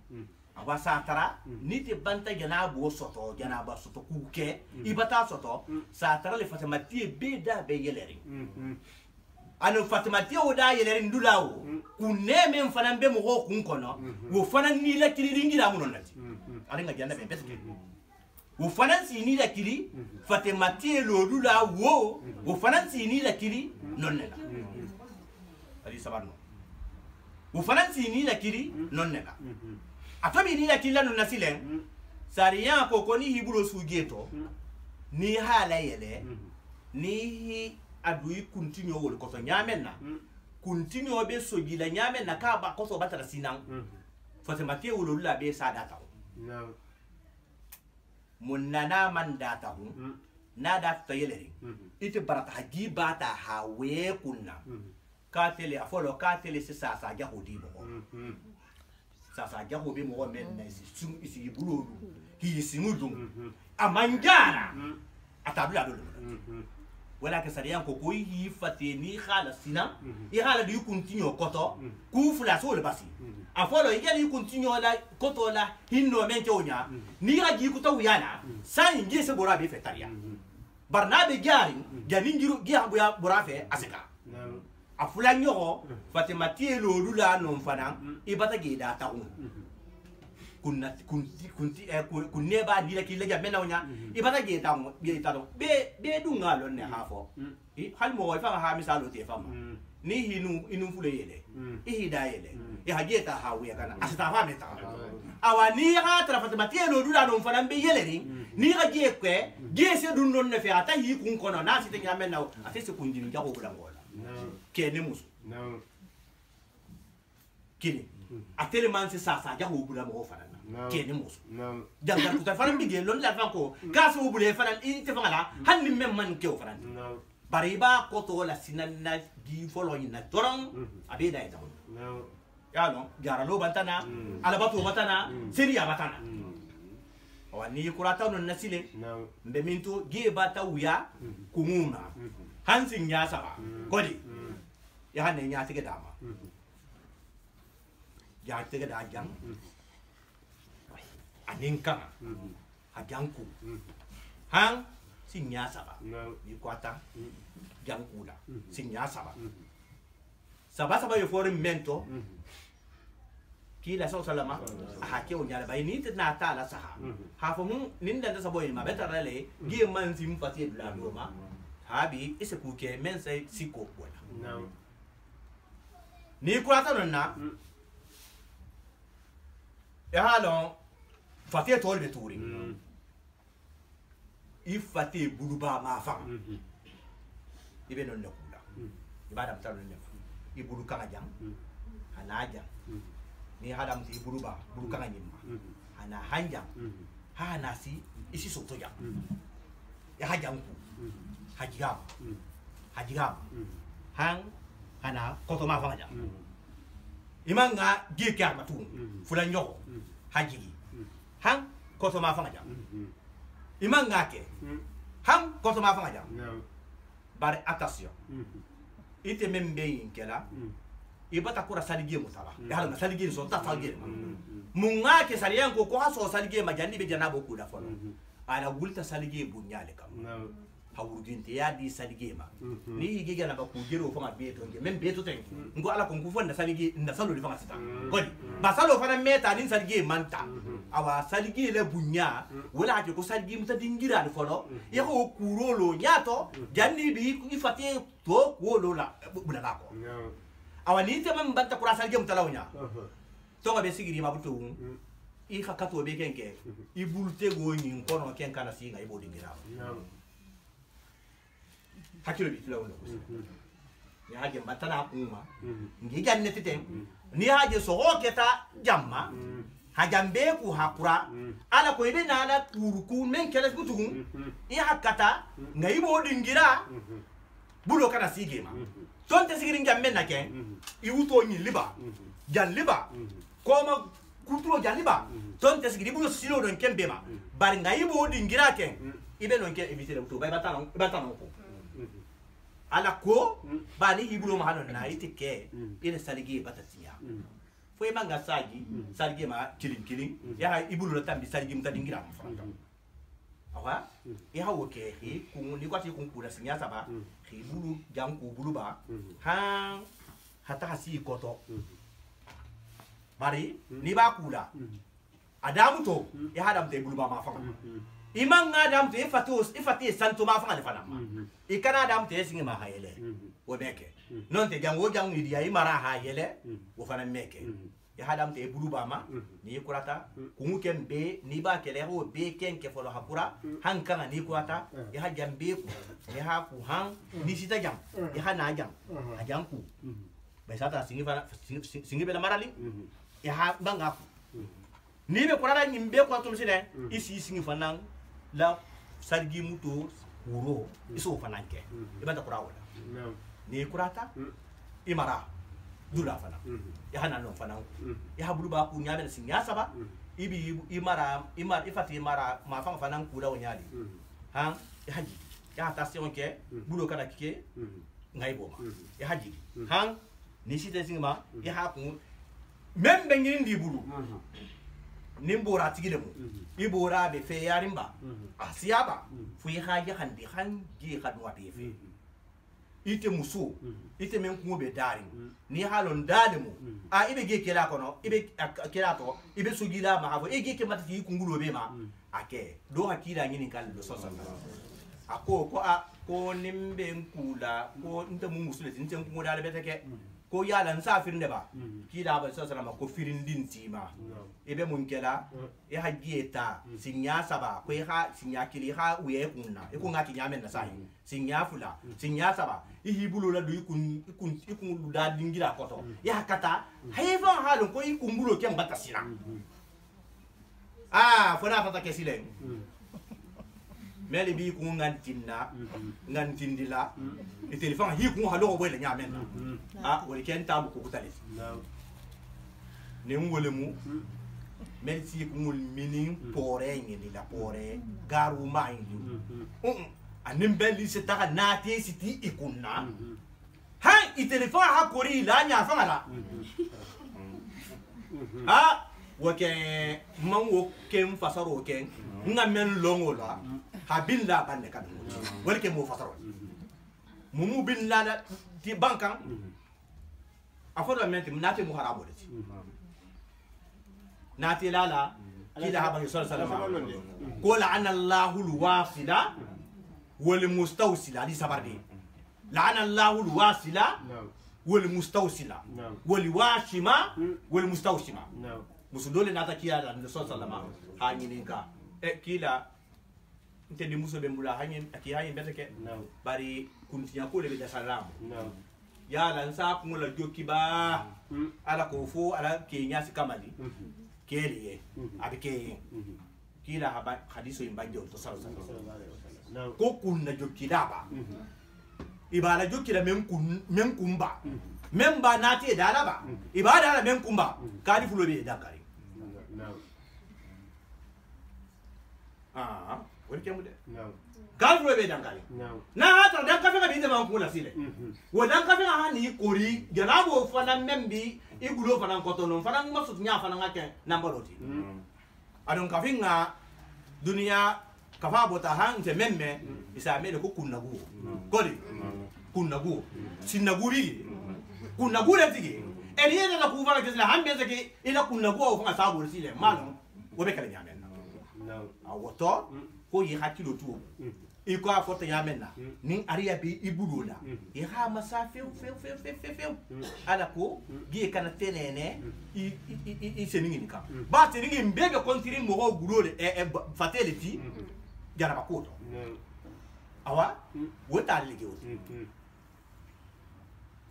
awa satara ni te banta jana bo soto jana ba soto kuke ibata soto satara le fatima tie be da be yeleri anu fatima tie o da yeleri ndulawo kuneme mfana mbe mo kun kono wo fana ni la kiri ringira mu nonati aringa jana be beske wo fana si ni la kiri fatima tie lo dula wo fana si ni la kiri nonnela ali sabarno wo fana si ni la kiri nonnela atobi ni la kila no nasilen sariya ko ko ni hibulo sugeto ni hala yele ni adui continue wol ko to nyamenna continue be sogila nyamenna ka ba ko so batara sinan fatima te wolo la be sa data munana man data na data yele ite barata haji bata hawe kunna ka tele afolo ka tele se sa ja hodi bo sasa jaho be mo men na isi bulo hi simudum amanjara atabla do wala ke sariyan ko ko yi fateni khala sina i khala du continue koto ku fula so le basi afolo yeli continue la koto la hinno men ke onya ni ga ji ku to yana san ngi se bora be fetaria barnabe jari janingiru gi abu ya bora fe aseka afula nyoho fatima tielo lula no mfana ibata ge data kunna kunne ba dila ki lega mena onya ibata ge ta do be du ngalo ne hafo hal mo wa fa ha misalo te fama ni inu fule yele hida yele hajeta hawiya kana asita fa meta awa ni ga tra fatima tielo lula no mfana be yele ni ga ge kwe ge se dun non ne fe ata yi kun kono na site nyamena atese kunjini jago bulango kene musu kene atele manse sasa ja ho bula mo fana kene musu jangar ku ta fana bige lon la fanko gaso ho bule fana inte fana hanni mem man ke o fana bariba ko to la sinana di folo ina toron abeda ita ya no gara lo bantana ala batu batana seria batana wani kurata no nasile mbe minto ge bata uya kumuna hansin ya saba kodi ya hanne ya tege dama ya tege da jang aninka hajanku han sin ya saba ni kwata jankula sin ya saba saba yo forin mento kila salama ha ke onya ba ni na ta la saha ha fo mun ninda da sabo ma betara le gi man sim fati bla ma habi ise kuke men sai siko wala ni kurata non na e halon fate tol be turi if fate buluba ma fa ibe non ne kula ibada mtalo ne ibulu kanga jang hanaja ni hadam ti buluba bulu kanga nyimma hana hanja ha nasi isi soto jang ya hajang ku hajigam hang hana koto ma fa jang imanga gika matu fulan yo hajigi hang koto ma fa jang imanga ke hang koto ma fa jang bare attention ite membe inkela ibata kura salige mutala ya na salige so ta salige munga ke saliyan ko haso salige majandi be janabo kula folo ala wulta salige bunyale kam hawurdinte ya di salige ma ni hige gana ba ku jero fanga beto nge men beto ten ngo ala ko ngufo na salige na salo li fanga sita godi ba salo fana meta ni salige manta awa salige le bunya wala ke ko salige muta dingira ni folo ya ko kurolo nyato janni bi ifate to ko lo la bulala ko awa ni te man banta kura salige mutalawnya to ga be sigiri ma butu I hakato be kenke I bulte go ni kono ken kana singa ibo dingira hakilo bi tlawo ni haje matana kuma ngi ganne tete ni haje so hoketa jamma hajambe ku hakura ala ko ibe na ala kuruku men kele kutugun I hakata ngai bo dingira bulo kana sigema tonte sigiri ngamme na ken I uto ni liba jan liba koma kuturo jan liba tonte sigiri bulo silo don kembema bar ngai bo dingira ken ibe non ke eviter to bay batano ko ala ko bani hibulo ma hanon na itike ina saligi batatiya foi manga saligi ma kilin ya ibulu tambi saligi mutadingira mfanta awa ya hawo ke ku ni kwati ku kula sinya saba hibulu janku buluba ha hata hasi koto bari ni ba kula adamu to ya hadam te buluba ma fanga imang adam te ifati santo ma fanga fana ma ikana adam te singi ma hayele wo beke non te jango jangu idi ya imara hayele wo fana meke ya hadam te buluba ma ni kurata kungu kembe ni ba kele ho be ken ke folo hakura hankanga ni kurata ya hajambe ku ya ha ku han ni sita jam ya hana jam ajam ku besata singi bela marali ya ha banga ni be kurata nyimbe ko to misine isi singi fanang la sargi muto wuro iso fananke ibata kurawala ni kurata imara dula fana ya hana non fana ya habulu ba ku nyabe sinya saba ibi imara ifati imara ma fanga fana ku da wonyali ha ya haji ya attention ke bulo kana kike ngai boma ya haji han ni site singma ya ha ku membe ngindi bulu nimbora tigide mu ibora be fe yarimba asiaba fu haja handi hangi kadwa be fe ite musu ite men ku be dari ni halon dade mu a ibe ge kela kono ibe kela to ibe sugila ma hafo ege ke matati ku ngulo be ma ake do hakira ngini kal do sosa ako ko a ko nimbe nkula ko nte mu musule nte ku ngudale beteke ko yala nsa firinde ba kida ba sosa ma ko firindin tima ebe mun kela e hagieta sinya saba ko ha sinya kili ha uye kunna e ko ngati nyamen na sai sinya fula sinya saba e hibulu la do ikun da dingira koto ya kata haifa halon ko ikumbulo kem batasina fona tata kesile meli bi ku ngantindila e telefon hi ku halo bo le nyamen woni ken tabu ko kutale ne ngole mu mel si ku ngul minin pore ngeni la pore garu mai anim belli se ta na te siti ikunna ha i telefon ha kori la nya fa la woke mango kem fasaro ken ngamen longo la habin la bande kan wala ke mo fasaro mumu bin la ti bankan afodo menti nati mu harabo de nati lala kila haba sallallahu alaihi wasallam qul ana Allahu alwasila wal mustawsila di sabardi la'ana Allahu alwasila wal mustawsila wal washima wal mustawshima musu dole nata kiya la ndo sallama ha nyini ka kila nte di muso be mbula hanyen aki hanyen beteke bari kuntinya ko le be salam ya la nsa ko la joki ba ala ko fo ala kenya si kamali keliye abike kila haba hadiso imbaje to sallallahu ko kunna joki daba ibala joki la men kumba memba nati dala ba ibada la men kumba kali fulo be dakari wani kemu de kali fulo be dakari na hata dan kafe ka binte man kula sile wo dan kafe ha ni kori janabo fana membi igulo fana kotono fana masut nya fana ngake nambaloti adon kafe nga dunia kafa bota hante memme isa mele ko kunnagu koli kunnagu sinaguri kunagure tigi eliye na kuvala kesla hambe zake ila kunagu au fanga sabu sile malo wobe kala nyamen awoto ko yi hakilo tu iko afota yamenna nin ariya bi ibudola e ha masafe fe ala ko gi kana tenene i seningi nika ba seningi mbebe kontiri mo gulole fatele ti jara bakoto awa wota ligi woti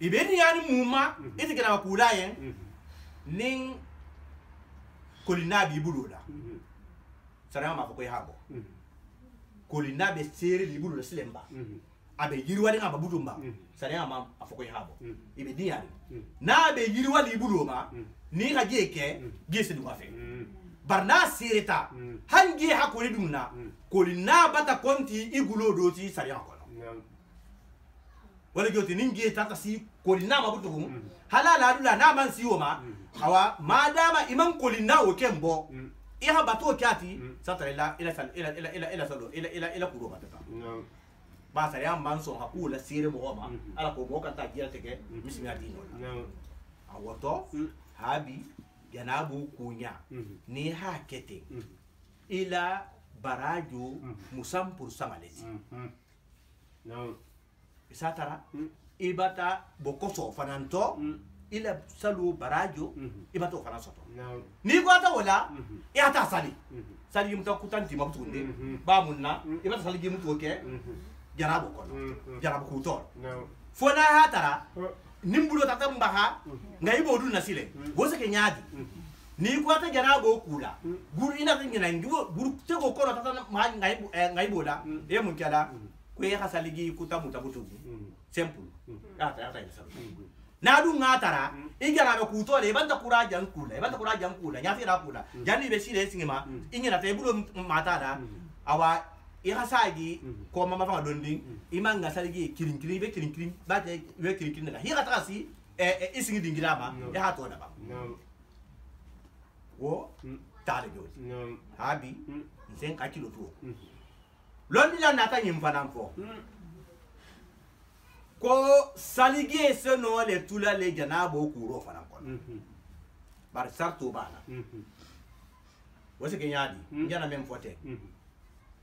ibeni yani muma iti kana makula yen nin kolina bi budola sarama mafoko yabo kolina be sere li budola silemba abe yiriwali ngaba budumba sarama mafoko yabo ibeni yani na be yiriwali budoma ni ga jeke gese du afe barna sireta hangi hakuri dumna kolina bata konti igulo doti sarama kono wala joti ningi tata si kolina mabutum halala dula na man sioma hawa madama imam kolina o kembo iha bato kyati satara ila kuro batata ba sare am man so hakula sire mo ma ala ko mo kanta gira teke mismi adino awoto habi janabu kunya ni ha kete ila barajo musampur samaleti satara ibata bokoso fananto ila salu barajo ibato fanasoto ni ko ata wala e ata sali sali yumta kutanti mabutunde ba munna ibata sali gimuto ke jarabo kono jarabo kuto fona hatara nimbulo tata mbaha ngai bodu nasile gose ke nyaadi ni ko ata jarabo kula guru ina ngina ngiwo guru tego kono tata ngai boda e mun kala ko e hasaligi kutamu tabutugi simple ata isa na du ngatara igara be kutole banda kura jankula nya fira kula jani be sire singima ingina te bulo matara awa i hasagi ko mama fa dondi imanga saligi kirin be kirin ba te be kirin na hi gata si isingi dingirama ya hato da ba wo tale jodi habi nsen ka kilo to londi la nata nyimfana ko ko saligi se no le tula le janabo kuro fana ko bar sarto bana wose ke nyadi njana mem fote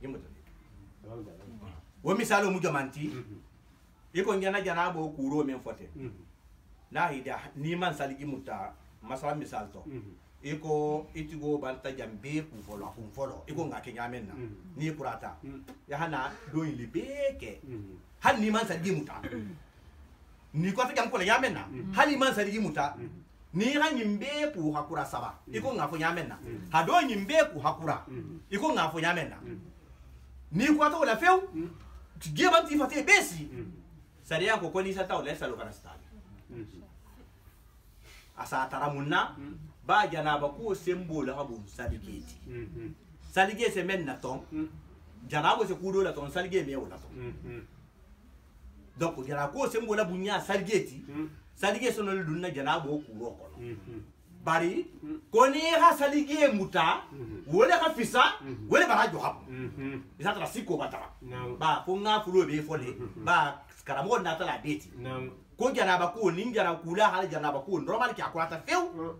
yimuto wo misalo mu jamanti iko njana janabo kuro mem fote na hida ni man saligi mutta masala misal to iko itigo banta jambe ku folo iko ngake nyamenna ni kurata ya hana do ilibeke hal ni man saligi muta ni ko ta ko le yamenna hal ni man saligi muta ni ha nyimbe ku hakura saba iko ngafo yamenna ha do nyimbe ku hakura iko ngafo yamenna ni ko ta wala feu tige ban ti fate besi sariya ko ni sata wala salo kana stali asa taramunna ba janaba ko sembola habu saligeti salige se menna ton janabo se kudo la ton salige me wala ton donc jana ko sembola bunya saligeti salige sono dunna janabo kuro kono bari ko ni ha salige muta wala ka fisa wala barajo habu isa tra siko batara ba ko nga fulo be fole ba karamo na tala beti ko janaba ko ninjara kula hal janaba ko normal ki akurata feu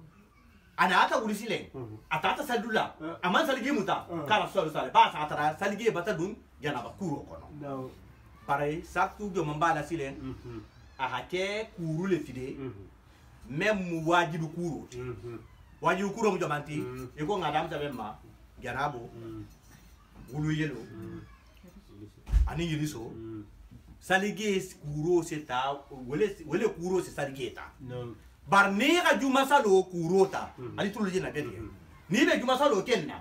ana ata ulisile atata salula aman salige muta kala sale ba sa atara salige bata dun janaba kuro kono pare saktu jo mambala silen a hake kuru le fide même wajibu kuro waji kuro mu jamanti e ko ngadam tabe ma janabo wulu yelo ani yiriso salige kuro seta wele kuro se salige ta bar ni ga juma salo kuro ta ali tulu jina bedi ni be juma salo kenna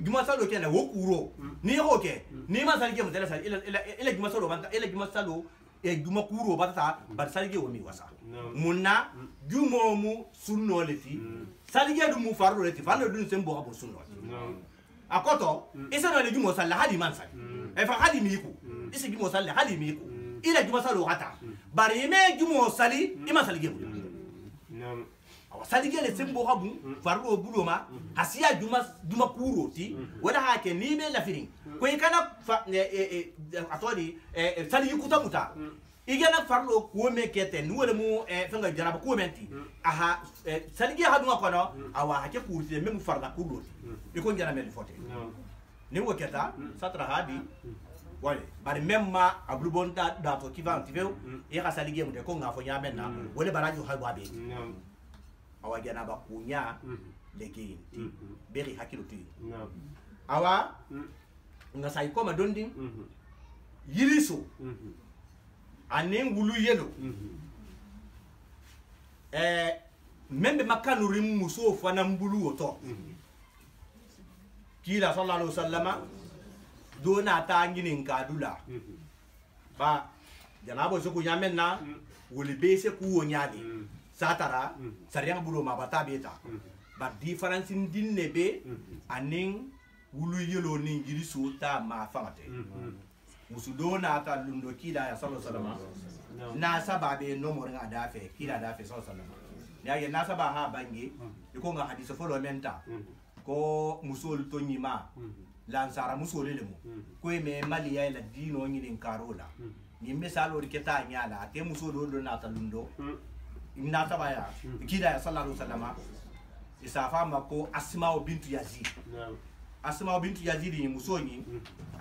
juma salo kenna wo kuro ni hoke ni ma salige mu tele sal ila juma salo banta ila juma salo e juma kuro bata bar salige wo mi wasa munna jumo mu sunno leti salige du mu farlo leti farlo du sembo abo sunno akoto isa no le jumo sal hadi man sal e fa hadi mi ku isa jumo sal hadi mi ku ila juma salo hata bari me jumo sali ima salige mu awa salige le sembo habu farlo buloma hasiya juma kuro ti wala hake ni me la firin ko ikana atodi salige kutamuta igana farlo ko me kete nuwele mu fanga jaraba ko menti aha salige hadu kono awa hake kurti me mu farla kulo e ko jara mel fote ni wo keta satra hadi wale bari memma ablubonta dato ki va antivé e ka salige mu de ko ngafo nyamenna wole barajo habu abe awa jana ba kunya legi beri hakilo ti awa nga sai ko ma dondi yiliso anen wulu yelo membe makanu rim muso fana mbulu oto kila sallallahu alaihi wasallama dona ta nginin kadula ba janabo so ko nyamenna wuli bese ku wonyadi satara sariya bulo ma bata beta ba difference din nebe anen wulu yelo ni jiriso ta ma famate musudona ta lundo kila ya sallallahu alaihi wasallam na sababe no mo nga dafe kila dafe sallallahu alaihi wasallam ya ye na saba ha bangi ko nga hadith folo menta ko musul to nyima lansara musul lemu ko me mali ya la dino nyini karola ni misalo riketa nyala te musul do na ta lundo na saba ya kila ya sallallahu alaihi wasallam isafa mako asma bintu yazid asma bintu yazidi musoni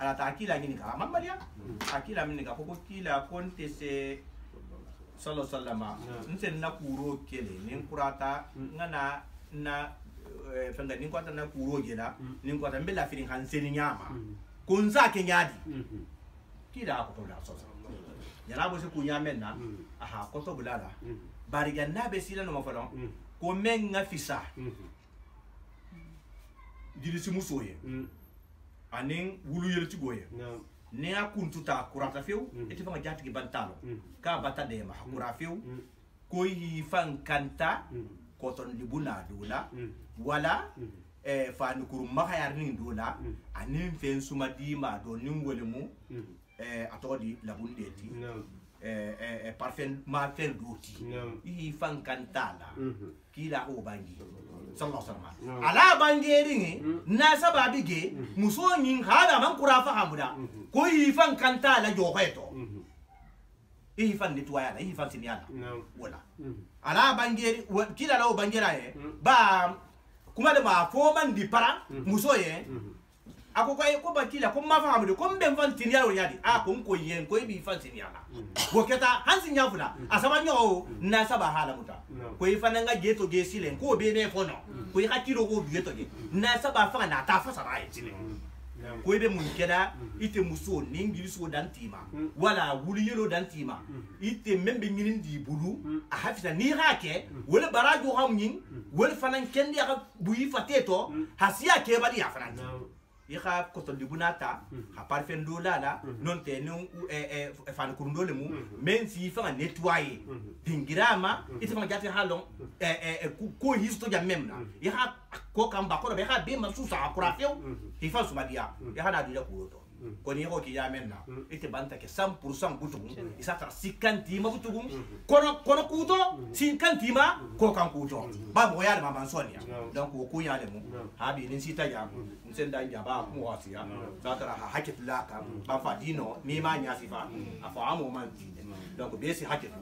ala ta akila ngini ka mamalia akila mini ka koko kila konte se sallallahu sallama nse na kuro kele nin kurata ngana na fanga nin kwata na kuro gela nin kwata mbela firin hanseni nyama kunza ke nyadi kila ko to la sosa yana bo se kunya menna aha ko to bulala bariga na be sila no mafalo ko menga fisa dirisi musoye anen wulu yel ci goye ne akuntu ta kurata few eti fa jatti ki bantalo ka bata de ma kura few ko yi fan kanta ko ton libuna dola wala fa ni kurum ma hayar nin dola anen fen suma di ma do nin wolemu atodi labundeti parfum ma fer doti yi fan kanta la kila o bangi sallallahu alaihi wasallam ala bangeri na sababi ge muso nyin hada man kurafa hamuda ko yi fan kanta la joheto yi fan nitwaya la yi fan siniala wala ala bangeri kila la o bangera ye ba kuma da ma fo man di para muso ye ako ko ba kila ko ma fahamu ko mbe fan siniala yadi ko yen ko bi fan siniala bo keta hansin ya fula asaba nyo na saba hala muta ko ifana nga geto ge silen ko be me fono ko hakiro ko geto ge na saba fa na ta fa sara yitile ko be mun keda ite muso ningi so dantima wala wuli yelo dantima ite membe nginin di bulu a hafita ni hake wala barajo hamnyin wala fanan kendi aka buyi fateto hasiya ke bari ya fanan ika koto libunata ha parfum do lala non te non fan kurundo le mu men si fa nettoyer dingirama ite fa jati halon ko histo ja memna ika ko kamba ko be ha be masusa akura feu ifa sumadia ika na dira kuroto ko ni ko ki ya menna ite banta ke 100% butugu isa tra 50 ma butugu kono kuto 50 ma ko kan kuto ba mo ya ma mansonia donc ko ya le mu ha bi ni sita ya senda jaba mu wasiya zatara hakit laka ba fa dino ni ma nya sifa afa amo man donc be si hakit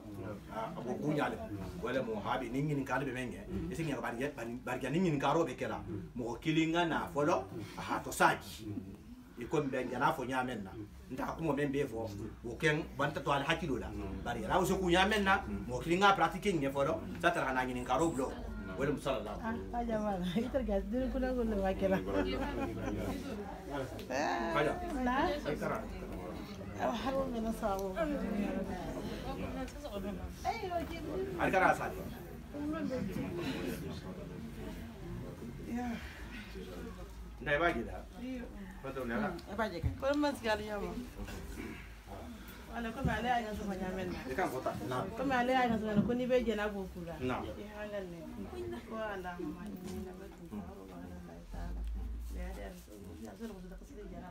abo kunya le wala mo habi ni ngin kalbe menge isi nya bari ni ngin karo be kala mo kilinga na folo ha to saji iko mbenja na fo nya menna nda ko mo membe fo o ken banta to al hakilo la bari rawo so kunya menna mo kilinga pratique nge folo zatara na ngin karo blo wala musalla aja mana ita gas dulu kuna gulu wakila kaja na ay kara harun mina sawo ay kara sali ndai ba gida foto ne la ba je kan ko mas gal yama wala ko male ay ngaso fa nyamen na e kan kota na ko male ay ngaso na ko ni be je na go kula na e halal ne ko ala mama ni na ba ko ro ba ala taala ya da ya so ko da ko sile jara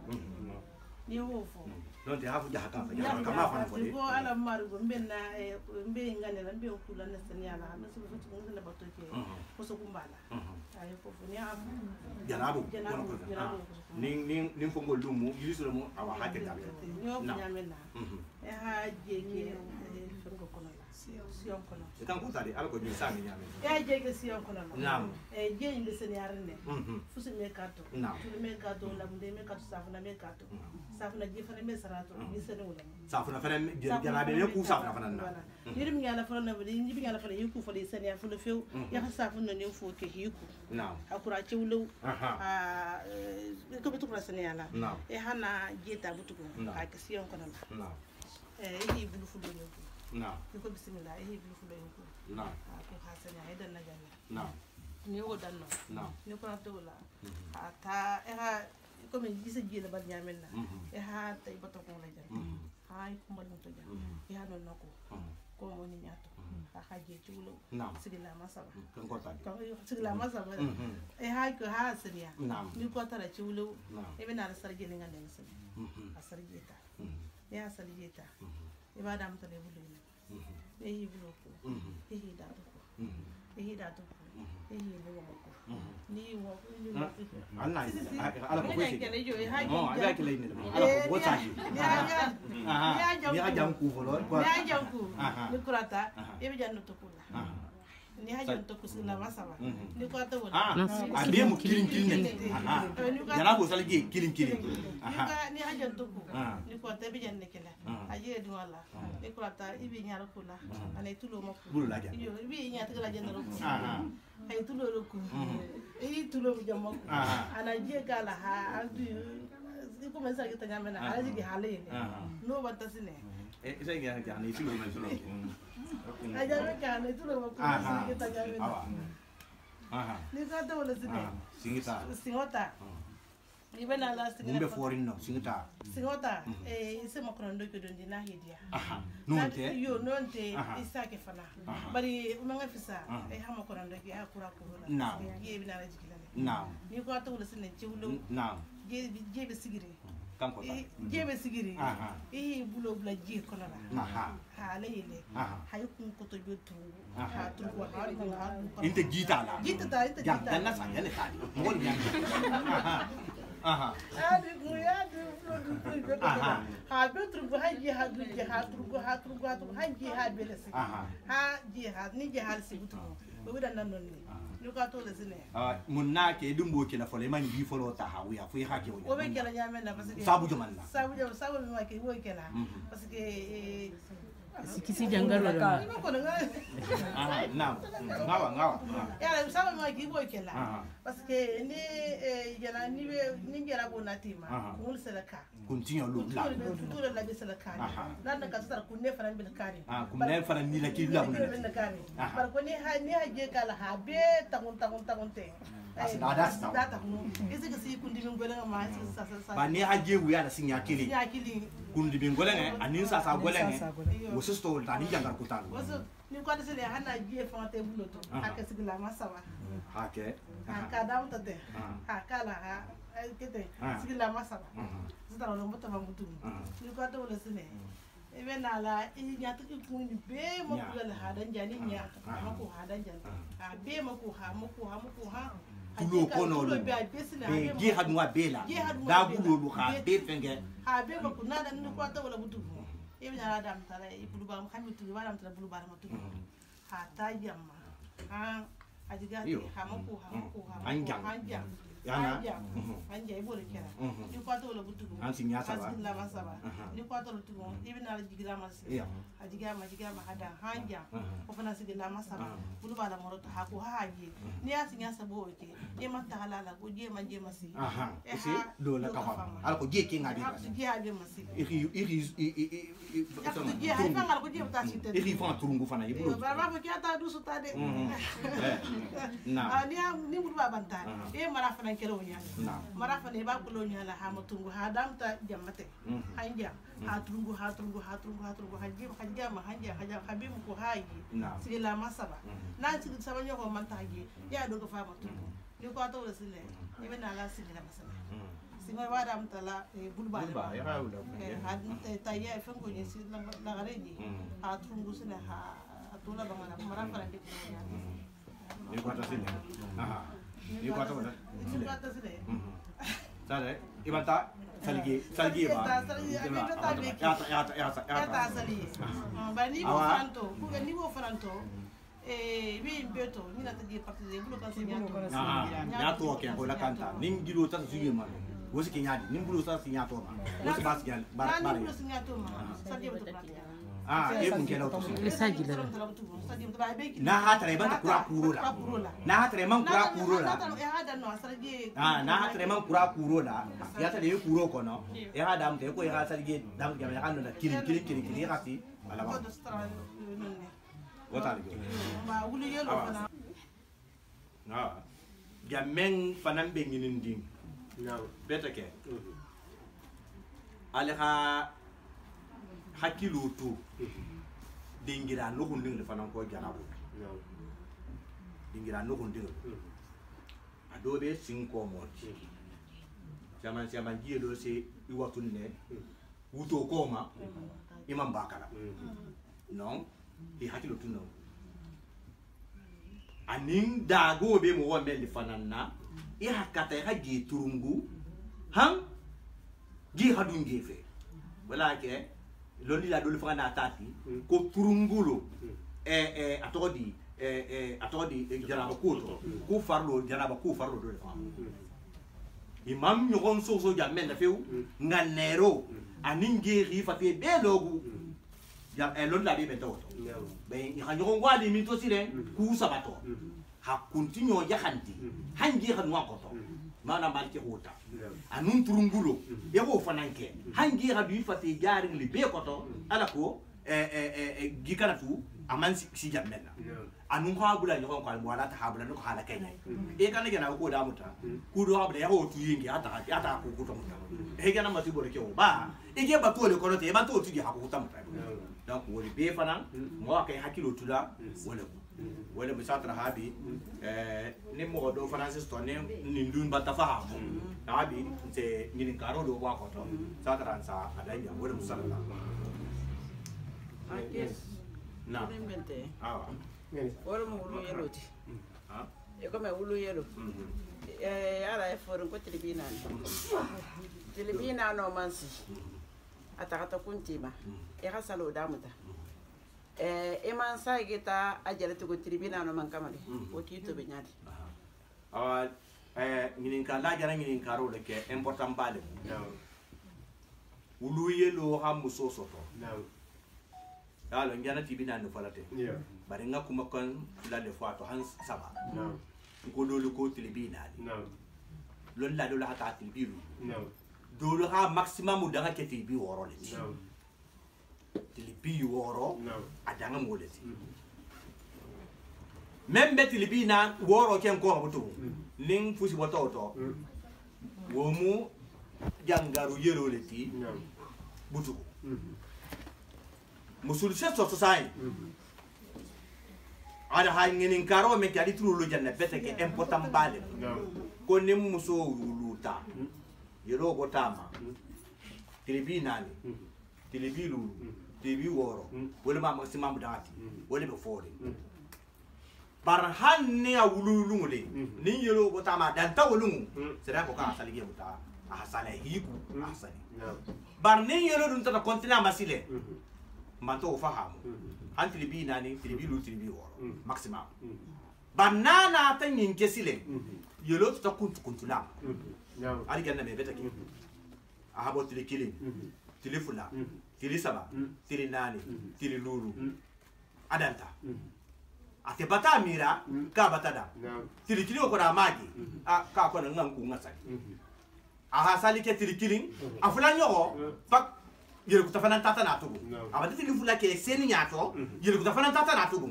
ni wo fo non te hafu jaha kan fa jaha kama fa ko de ko ala marugo mbenna e mbe ngane la mbe kula na sen yala na so futu ko na bato ke ko so kumbala ay ko fu ni am janabu nin fongo lumu yilisoro mo awa hake tabe ñoo ko ñamena e ha jege fongo kono la sion kono e kan ko tadi ala ko ni sami nyame e jege sion kono la naam e je inde sen yarne fusu me kato naam tu me kato la munde me kato safuna me kato safuna je fana me sarato ni sen wala safuna fana janabe ne ku safuna fana na yirim ngala fana na bari njibi ngala fana yiku fala sen ya fulu few ya safuna ne fo ke yiku naam akura ci wulu ko bitu ko sen yala e hana jeta butugo ak sion kono la e yi bulu fulo yoku ko bismillah e bulu fulo yoku ko hasan ya edan na janna ni ko danno ni ko to la ata e ha ko men gisa jila bal nyamen na e ha tay bato ko la jan ha ko mbal to jan e ha non nako ko mo ni nyato ha je ci wulu sigila masaba kan ko tadi ko sigila masaba e ha ko ha sanya ni ko tara ci wulu e be na sarje ni ngane sen a sarjeta ya sarjeta e ba dam tale wulu ni e yi bulo ko e yi da ko e yi da ko e yi ni wo ko ni wo ni wo Allah ala ko ko kele jo e ha oh ala kele ni ala ko bota ji ya jam ku folo ya jam ku ni kurata e be janno to kula ni hajan to kusila masaba ni ko to wala abi mu kilin kilin yana bo salge kilin kilin ni hajan to ku ni ko te be janne kala aje do wala ni kurata ibi nyaara kula ane tulo makku bulu la jan yo ibi nyaata la janno ko ay tulo ko e tulo jamma ko ana je kala ha adu ko men sa kita nyamena ala ji hale no banta sine e sai ga jani tulo men tulo aja me kana tulo ko kita nyamena ni ka to wala sine singota ibena la singota mbe forin no singota ise makrondo ko don dina hidia nonte yo nonte isa ke fana bari umanga fisa ha makrondo ki akura ko la ye bina la jikilale ni ko to wala sine ciwlo jebe sigiri kanko ta jebe sigiri bulo bula je kono la ha la yele hay kun ko to jotu ha tu ko ha inte jita la jita dan na sa yana ta mo ni adi muya di bulo du ha betru ko haji ha du je ha tu ko haji ha belesi ha je ha ni je ha si butu bo widan nan non ni ko to le sine mun na ke dumbo ke la fole man bi folo ta ha wi afu ha ke woni o be kala nyamen na parce que sabu joman la sabu ma ke wo kala parce que kisi jangaro la ngawa ya sabu ma ke wo kala parce que ni jana ni jara bonatima ngul selaka continue lu la tutura la be selaka nan ka tsara kunne faran bil kari kuma ne faran ni la ki la mun bar ko ni ha je kala ha be tangun te asida data no isi ka si kundi min golen ma sa ba ni ha je wuya da sinya kili kundi bin golen anin sa golen wasu sto ta ni jangar kutan wasu ni ko da sele hana je fa te buloto haka sigla masaba hake haka daum tade haka la ha kete sigla masaba zitara lo mota mutu ni ko da wala sele ebe na la nya ta ki kuni be mo ko la hadan jani nya ma ko hadan jani be ma ko ha tulo kono lo be je hadu wa bela da gudo lu ha be fenge ha be ma ko na dan ni ko ta wala mutu ebe na adam tara e bulu ba xam tu ba adam tara bulu ba ma tu ha ta yamma ha adiga ha ma ko anjang yana anja ibo le kera ni kwato la butugo ansi nya saba la masaba ni kwato la tugo ibina la jigira masi jigira ma hada hanja ko fana sigi la masaba bulu bala morota ha ko haji ni asi nya sabo ke e matta halala ko je masi isi do la ka ala ko je ke ngadi je abi masi iri je ha fanga ko je ta site iri fa turungu fana ibu baba ko kiata du sutade na ni bulu baba ta e mara fana kero nya mara fana ba kulo nya la ha mutungu ha damta jamate hanja ha turungu hajja ma hanja habibu ko hayi sigi la masaba na sigi sabanyo ko man taji ya do ko fa mutungu ni ko to sile ni bena la sigi la masaba singa wada mtala bulba ya hawla ha tayya fango ni sigi la gareji ha turungu sile ha atula ba mara fana de ni ko to sile ni ko to sile Sale, ibanta salgi ba. Ya sali. Ba ni bo franto. Bi beto ni na tadi parti de bulo kan sinyato. Nyato ke ko la kanta. Ning gilo ta suye ma. Wosi ke nyadi, ning bulo sa sinyato ma. Wosi bas gal bar. Ni bulo sinyato ma. Sadi beto pratia. E mun ke lauto. Lesagi la. Na hatre ban kura kurola. Na hatre man kura kurola. Na hatre man kura kurola. Ya tare kuro kono. E ha dam te ko e ha sarge dam ga ya no kiri kasi ala ba. Wota le. Ba wulu yelo fana. Na. Ya men fanan be nginin ding. Na beta ke. Ale ha hakilo to dingira no hundin da fanan ko jarabo dingira no hundin adobe 5 moti jaman jiye do se iwatun ne wuto koma imam bakala non di hakilo to no anin dago be mo wambe li fananna e hakata ha gi turungu han gi hadun gefe wala ke loli la dole fanga atati ko turungulo atodi jaraba ko farlo dole fanga imam nyogon so jamen na feu nganero aningeri fate belogu ya loli la be bento be ya nyogon wali mi to sire ku sabato ha continue ya khanti hangi khanwa ko to mana malke hota anun turungulo yego fananke hangi rabi fati garing li be koto ala ko gikaratu aman si jamena anun ha bula nyon ko wala ta habula no hala kenya e kan gena ko da muta ku do habula yego tu yingi ata ko ko to muta e gena mati bore ke o ba e ge ba to le kono te ba to tu di ha ko to muta donc wori be fanan mo kay hakilo tula wala misatra habi ni mo do francis to ne nindun bata fahamu habi te ngin karo do wa ko to satra sa adanya wala musalla yes na mente wala mo wulu yelo ti e ko me wulu yelo ala e forum ko tilibina no mansi atakata kuntima e hasalo damuta eman sai geta ajale to tribunal no man kamale o tito be nyadi nginin ka la jara nginin karo le ke important bale ulu yelo ha muso soto dalo ngana tribunal no falate bari nga kuma kon la le fois to han saba ko do ko tribunal lon la do la ta tribunal do lo ha maximum da ke tribi woro le tilipi woro adanga moleti membe tilipi na woro ken ko butu ning fusi boto to womu jangaru yero leti butu musul se so sai ada hangin karo me kadi trulu janna bete ke important bale ko nim muso luluta yero gotama tilipi nani tilipi lulu tilipi woro wala ma maximum dati wala be fori barhan ne a wululungu le ni yelo gotama dan tawulungu sera ko ka salige buta a sala hiku a sali bar ne yelo dun ta kontina masile manto fahamu an tilipi nani tilipi lulu tilipi woro maximum banana ta nyinke sile yelo ta kuntula ali ganna me betaki ahabo tili kilin tili fula tili saba tili nani tili lulu adanta ate bata mira ka batada tili kilin ko da magi ka ko nan ku ngasai aha sali ke tili kilin afula nyogo pak yelo kutafana tata na tugu abati tili fula ke seni nyato yelo kutafana tata na tugu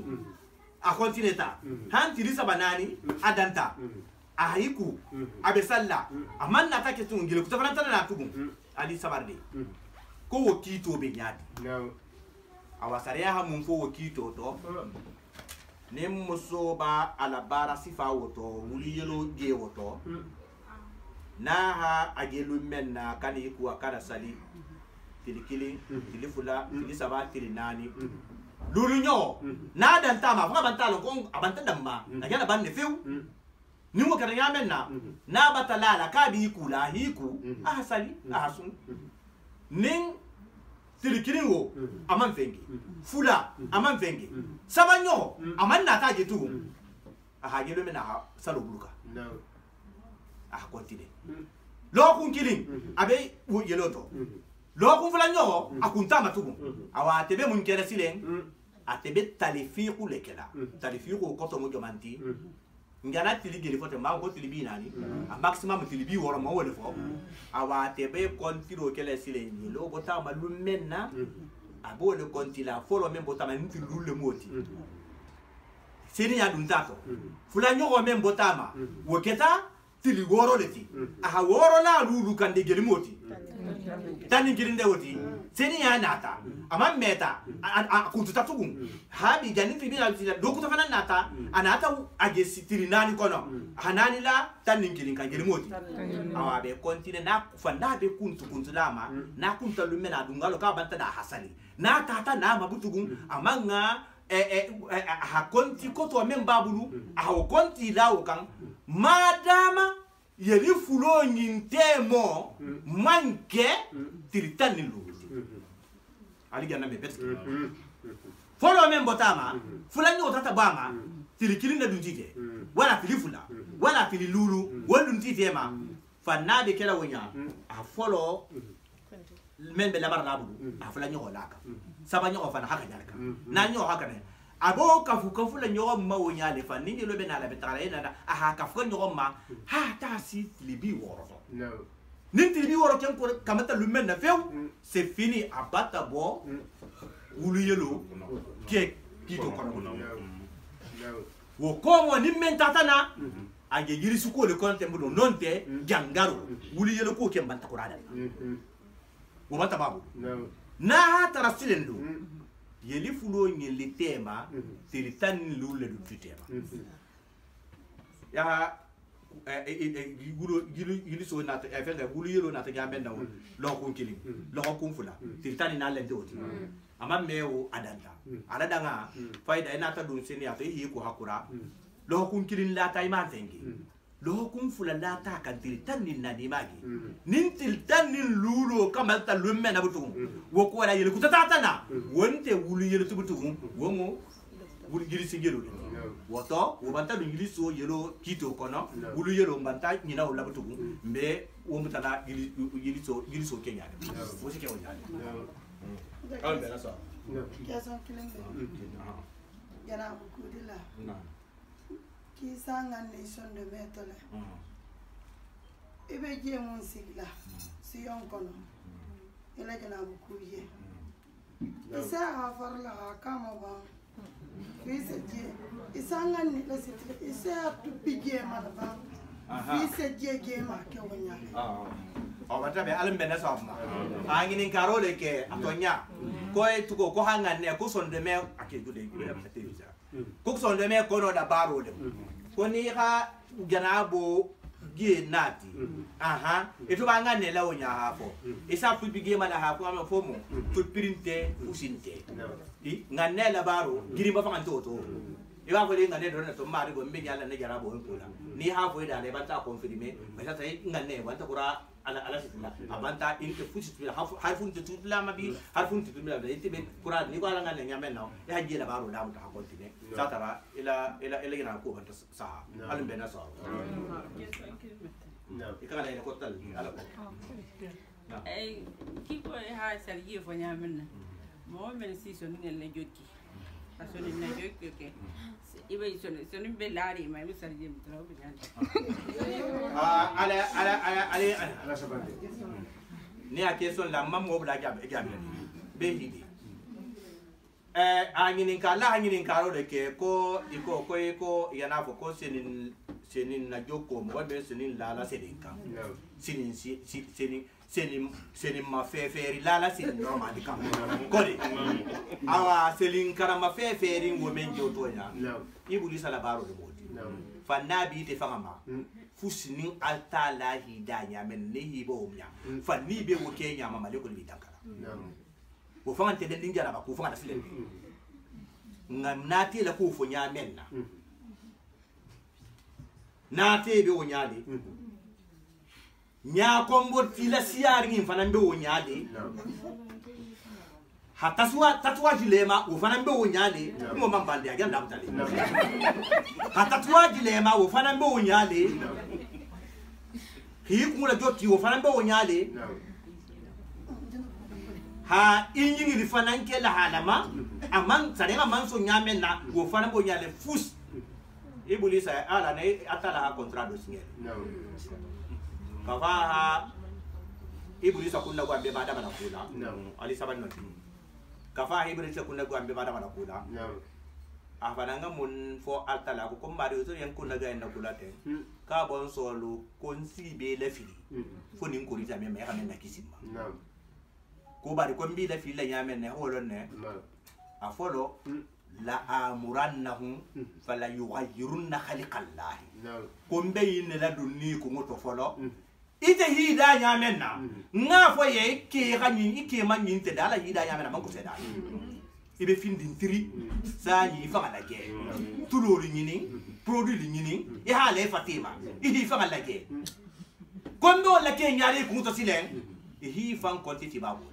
a contineta han tili saba nani adanta ahiku abesalla amanna take tun gele kutafana tana na tugu ali sabarde ko wokito be nyadi awasariya ha mun fo wokito to ne muso ba alabara sifa woto wuli yelo ge woto na ha agelu menna kani ku akara sali tilikili tilifula tilisaba tilinani lulu nyo na danta ma fa bantalo ko abanta damma na gana ban ne few ni mo kada yamenna na batalala ka bi kula hiku ahsali ahsun nin tilikirin wo aman fengi fula aman fengi sabanyo aman na ta jetu aha gelo mena salo buluka ah kontine lo kun kilin abe wo yeloto lo kun fula nyo akunta matugu awa tebe mun kere silen atebe talifiqu lekela talifiqu ko to mo jomanti ngana tili gele fote ma ko tili bi nani a maximum tili bi woro mo wole fo awa tebe kontiro kele silen ni lo bota ma lu menna abo le kontila folo men bota ma nti lu le moti seni ya dun tato fula nyogo men bota ma woketa tili woro leti aha woro la lu kan de gele moti tani girinde woti seni ya nata ama meta kuntu tatugun habi jani tibi na do kuta fana nata anata age sitiri nani kono hanani la tani girin kan giri moti awa be kontine na fanda be kuntu lama na kunta lumena dungalo ka banta da hasali na tata na mabutugun amanga ha konti koto men babulu ha konti lawo kan madama yeli fulo nyintemo manke tiritani lu ali ganna me bet folo men botama fulani otata bama tilikili na dundite wala tilifula wala tililulu wala dundite ma fanabe kala wonya a folo men be labar nabu a fulani olaka sabanya ofana haka nyalaka na nyo haka ne abo kafu fula nyogo ma wonya le faningi lo be na la betara ina a kafu nyogo ma ha ta si libi woro no ninti bi woro ken ko kamata lumen na few c'est fini abata bo wulu yelo ke kito kono wo ko mo ni men tatana age yiri su ko le konte mbudo nonte jangaro wulu yelo ko ke mbanta qur'ana wo bata babu na tara silendo yeli fulo nyeli tema tiritan lule du tutema ya gulu so na fenga gulu yelo na ta jambe ndaw lo ko kilin lo ko fula tiritani na lende oti ama mewo adanta adanga faida ina ta dun seni ato yi ko hakura lo ko kilin la ta ima fengi lo ko fula la ta kan tiritani na ni magi nin tiritani lulo kama ta lumme na butu wo ko wala yelo kutata na wonte wulu yelo tubutu wo mo wulu giri sigelo woto wo banta do ngili so yelo kito kono wulu yelo banta nyina o labutu mbe wo mutala gili so kenya wo se ke o nyale kan be na so ya so kilembe yana bukudila ki sanga nation de metole ibe je mon sigla si yon kono ila jana bukuye isa hafarla kama ba Fise je isanga ni la sitile isa tupige malaba fise je ma ke wonya o bata be alam bena sabma angini karole ke atonya ko e tuko ko hanga ne ko sonde me ake dude gbe ba televisa ko sonde me ko no da baro de ko ni ha ganabo gie nati eto banga ne la wonya hafo isa tupige mala hafo am fomo tupirinte usinte i nganne la baro girimba fanganto to va voler ngane don to mari go mbe yalla ne jara bo ko la ni ha fo da le ba ta confirmer ba ta ngane wa ta kura ala sitla abanta in ke fusi tula ha fun tu la ma bi ha fun tu la ite be kura ni ko ala ngane nyame na ya je la baro da mu ta continue sa tara ila gina ko ban sa alum be na sa ikala ina ko tal ala ko ay ki ko ha sargi fo nyame mo men si so ni le jokki aso ni na jokki ke ibe so ni be lari ma mi sargi mi tro be jan ala sabande ni a question la mam mo bla jab be hidi anginin ka la anginin ka ro de ke ko yana fo ko senin na joko mo be senin la senin ka senin ma feferi la senin normal ka ko de awa selin karama feferi wo men joto nya ibuli sala baro de moti fa nabi te fama fusinin alta la hidanya men ne hibo nya fa ni be wo kenya mama le ko bi tankara wo fanga te den jara ba ku fanga sile ngam nati la ku fo nya men na nati be wo nya de nya kombo tila siar ngin fana be wo nya de hataswa jilema wo fana be wo nya de mo man bande aga ndam tale hataswa jilema wo fana be wo nya de hi kumula joti wo fana be wo nya de ha inyi ni fana nke la halama amang sadega manso nyame na wo fana bo nyale fus ibulisa ala ne atala ha contrado sinye kafa ha ibulisa kunna kwa be bada bana kula ali saban no kafa ibulisa kunna kwa be bada bana kula afananga mun fo atala ko mari so yan kunna ga na kula te ka bon solo konsi be la fili fo nin ko rita me ha men na kisimma ko bari ko mbi la fi la nyame ne holo ne a folo la amurannahum fala yughayyirunna khaliqallah ko mbe yin la dunni ko ngoto folo ite hida nyame na nga fo ye ke ganyi ike man yin te dala hida nyame na man ko se da ibe fin din tri sa yi fa la ke tulori nyini produit li nyini e ha le fatima idi fa la ke ko ndo la ke nyaari ko ngoto silen e hi fan quantity babu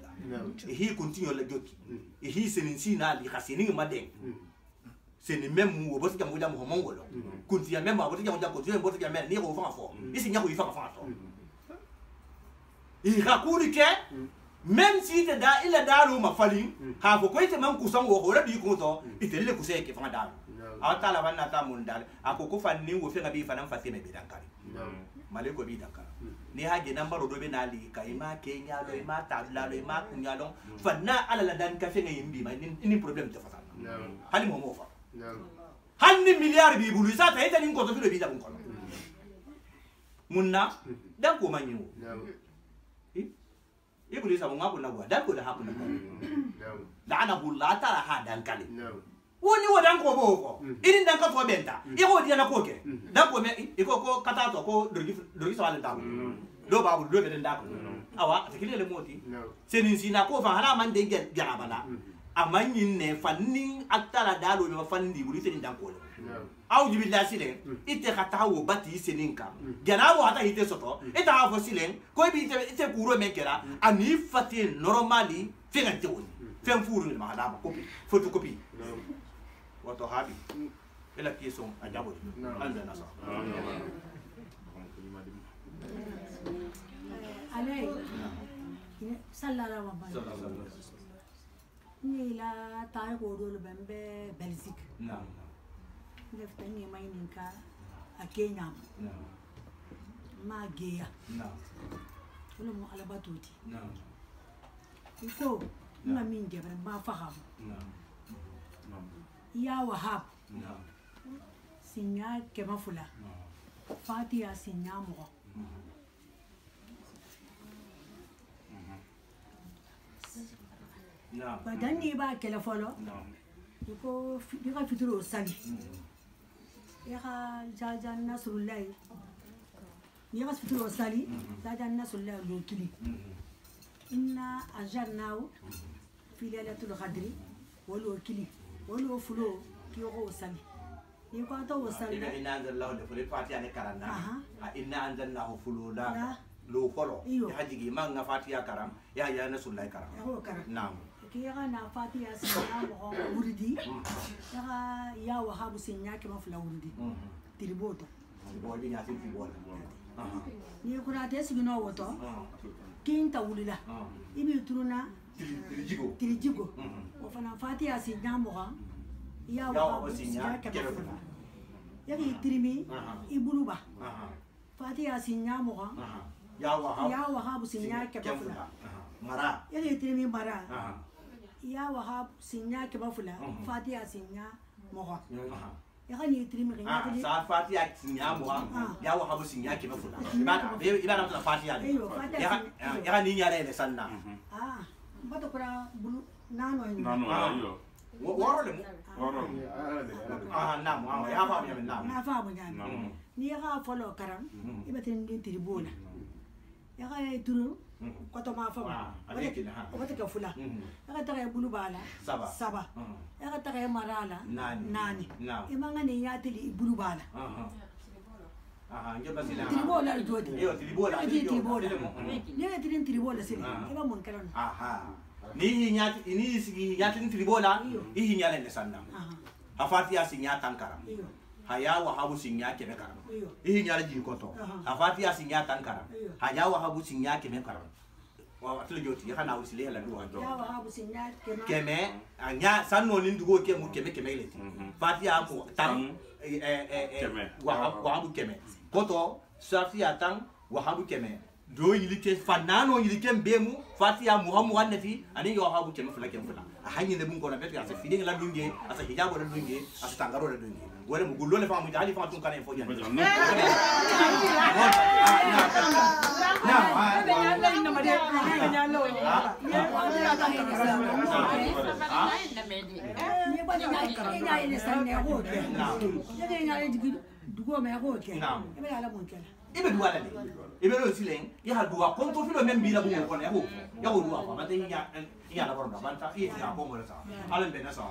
he continue la joki he senin sina li khasini maden seni même wo bosi jamu jamu mongolo kunti ya même bosi jamu jamu kunti bosi jamu ni ko fa fo isi nyaku ifa fa to i rakuri ke même si te da ila dalu ma falin ha fo ko ite man kusan wo hore bi ko to ite le kusay ke fa dalu ata la vanna ta mun dal akoko fa ni wo fe ngabi fa nan fa se me be dankari maleko bi dankara ni haje nambaro do be nali kayma kenya do ma tabla do ma kunya do fanna ala la dan ka fe ngay mbi ma ni problème te fasal hali mo fa hanni milliard bi bulu sa ta etani ko to fi do bi da ko munna dan ko manyu e bulu sa mo ngako na gwa dan ko da hakuna la ana bulla ta ha dan kali woni wodan ko boko irin dan ka to benta e ko dia na ko ke dan ko me e ko kata to ko do so ala tam do babu do be den da ko awa atikile le moti senin sina ko fa hala man de gana bala amanyin ne fannin atala dalo be fandi buri senin dan ko awju billahi silen ite kata wo bati senin kam gana wo ata ite soto ita ha fo silen ko bi ite kuro men kera ani fati normally fengante woni fen furu ni mahadama copy photocopy wato habi ela kiso ajabo anda nasa alay sallallahu alaihi wasallam ni la tay ko do le bembe Belgique lefta ni may ninka a Kenya ma geya wala mo ala batuti iko na min gebre ma faham ya wahab sinya kema fula fatia sinya mo badan ni ba kele folo iko dika fituro sali ya jajan nasrullah ni ga fituro sali jajan nasrullah lo kili inna ajarnahu fi lailatul qadri walo kili walo fulo ki ko sali ni ko to wasal ina inna anzalnahu da fure fatiha ne karanda inna anzalnahu fulula lo folo ya hajigi ma nga fatiha karam ya nasullahi karam na'am ki ya na fatiha sa mo wurdi ya wahabu sinya ke mafula wurdi tiriboto boy bi nyati tibola ni ko na te sigino woto kinta wulila ibi turuna tirijigo o fana fatiha sinya mo ya wahabu sinya ke mafula ya ki tirimi ibuluba fatiha sinya mo ya wahabu sinya ke mafula mara ya ki tirimi mara ya wahab sinya ke mafula fatiha sinya mo ya kan ni tirimi ringa tili sa fatiha sinya mo ya wahab sinya ke mafula ibada na fatiha ya kan ni nyare ne sanna bato kura bulu nano ayo woro le nam ya fa ya nam na fa mo nyame ni ya ka folo karam ibatin din tribuna ya ka turu koto ma fa o bata ka fula ya ka taka bulu bala saba ya ka taka marala nani imanga ni ya tili bulu bala njoba sila tribola jodi yo tribola ni ya tilin tribola sile iba mon kalon ni sigi nyati tribola i nyale ne sanna hafati ya sinya tankara haya wahabu sinya keme karam i nyale ji koto hafati ya sinya tankara haya wahabu sinya keme karam wa tele joti kana usile la duwa ya wahabu sinya keme anya sanno ni ndugo ke mu keme ile fatiha ko tam wahabu keme koto safiya tan wahabu keme do yilike fanano yilike mbemu fatiha muhammad wannati ani yo wahabu keme fula hanyi ne bun ko na betu asa fidin la dunge asa hijabo la dunge asa tangaro la dunge wala mu gullo le fa mu jali fa tun kana info jan ibe duwa la ibe lo silen ya ha duwa konto filo membi la bungo kone ya ho duwa fa mate ya la borda banta ya ko mo sa alen be na sa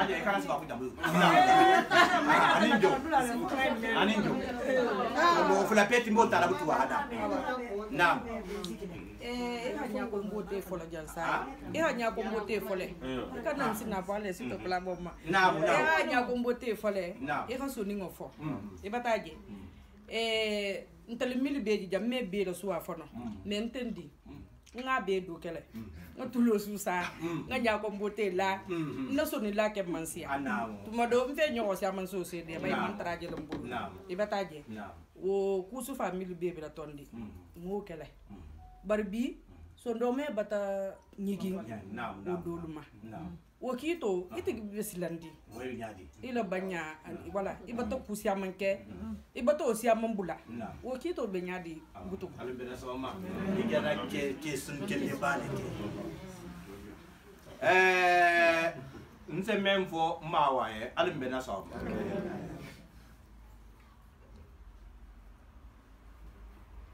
aja e kana sa ku jamu aninjo mo fula peti mo tara butu hada nam ina nya ko mbote fola jansa ina nya ko mbote fole ka nan sina vale sito kala bomma ina nya ko mbote fole e ka soni ngofo e bataje ntali mili beji jam me be la suwa fono me entendi nga be do kele nga tulo susa nga nya ko mbote la na soni la ke mansia tuma do mfe nyo sia man so se de bay man traje lambo e bataje wo kusu family be la tondi mo kele barbi so ndo me bata nyigi o doluma wo kito ite besilandi ila banya wala ibato kusia manke ibato osia mambula wo kito benyadi butu ale bena sama igana ke sun ke ne bale ke nse memfo mawaye ale bena sama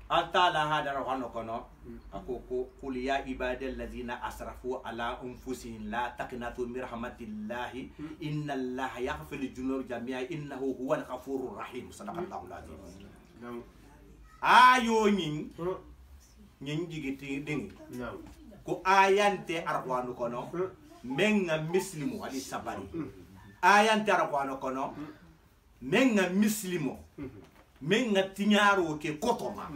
atala hadara wano kono akoko qul ya ibadal ladina asrafu ala anfusihim la taqnatu min rahmatillahi inna allaha yaghfiru dhunuba jami'a innahu huwal ghafurur rahim sadaqallahu alazim ayo nyin jigiti ding ko ayante arwanu kono menga muslimu ali sabari ayante arwanu kono menga muslimu menga tinyaro ke kotoma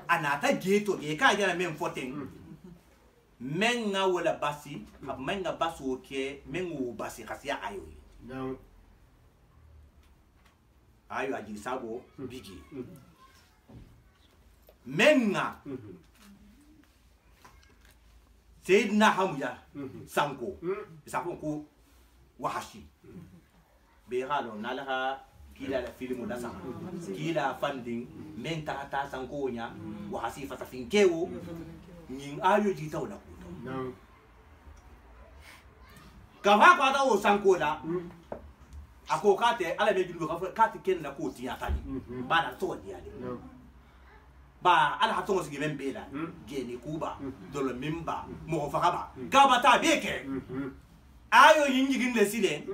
anata geto ge ka jana men foten menga wala basi menga basu ke mengu basi khasiya ayo ayo aji sabo bigi menga Sayyidina Hamza sanko ko wahashi be halo nalaha kila la filmu da sa kila funding men ta sanko nya wahasi fata finkewo nin ayo ji tawla ko ka fa kwa ta o sanko la ako kate ala be judu ka kate ken na ko tiya tani ba na to dia ba ala hatongo sigi membela geni kuba dolo mimba mo fakaba gaba ta beke ayo yingi ginde sile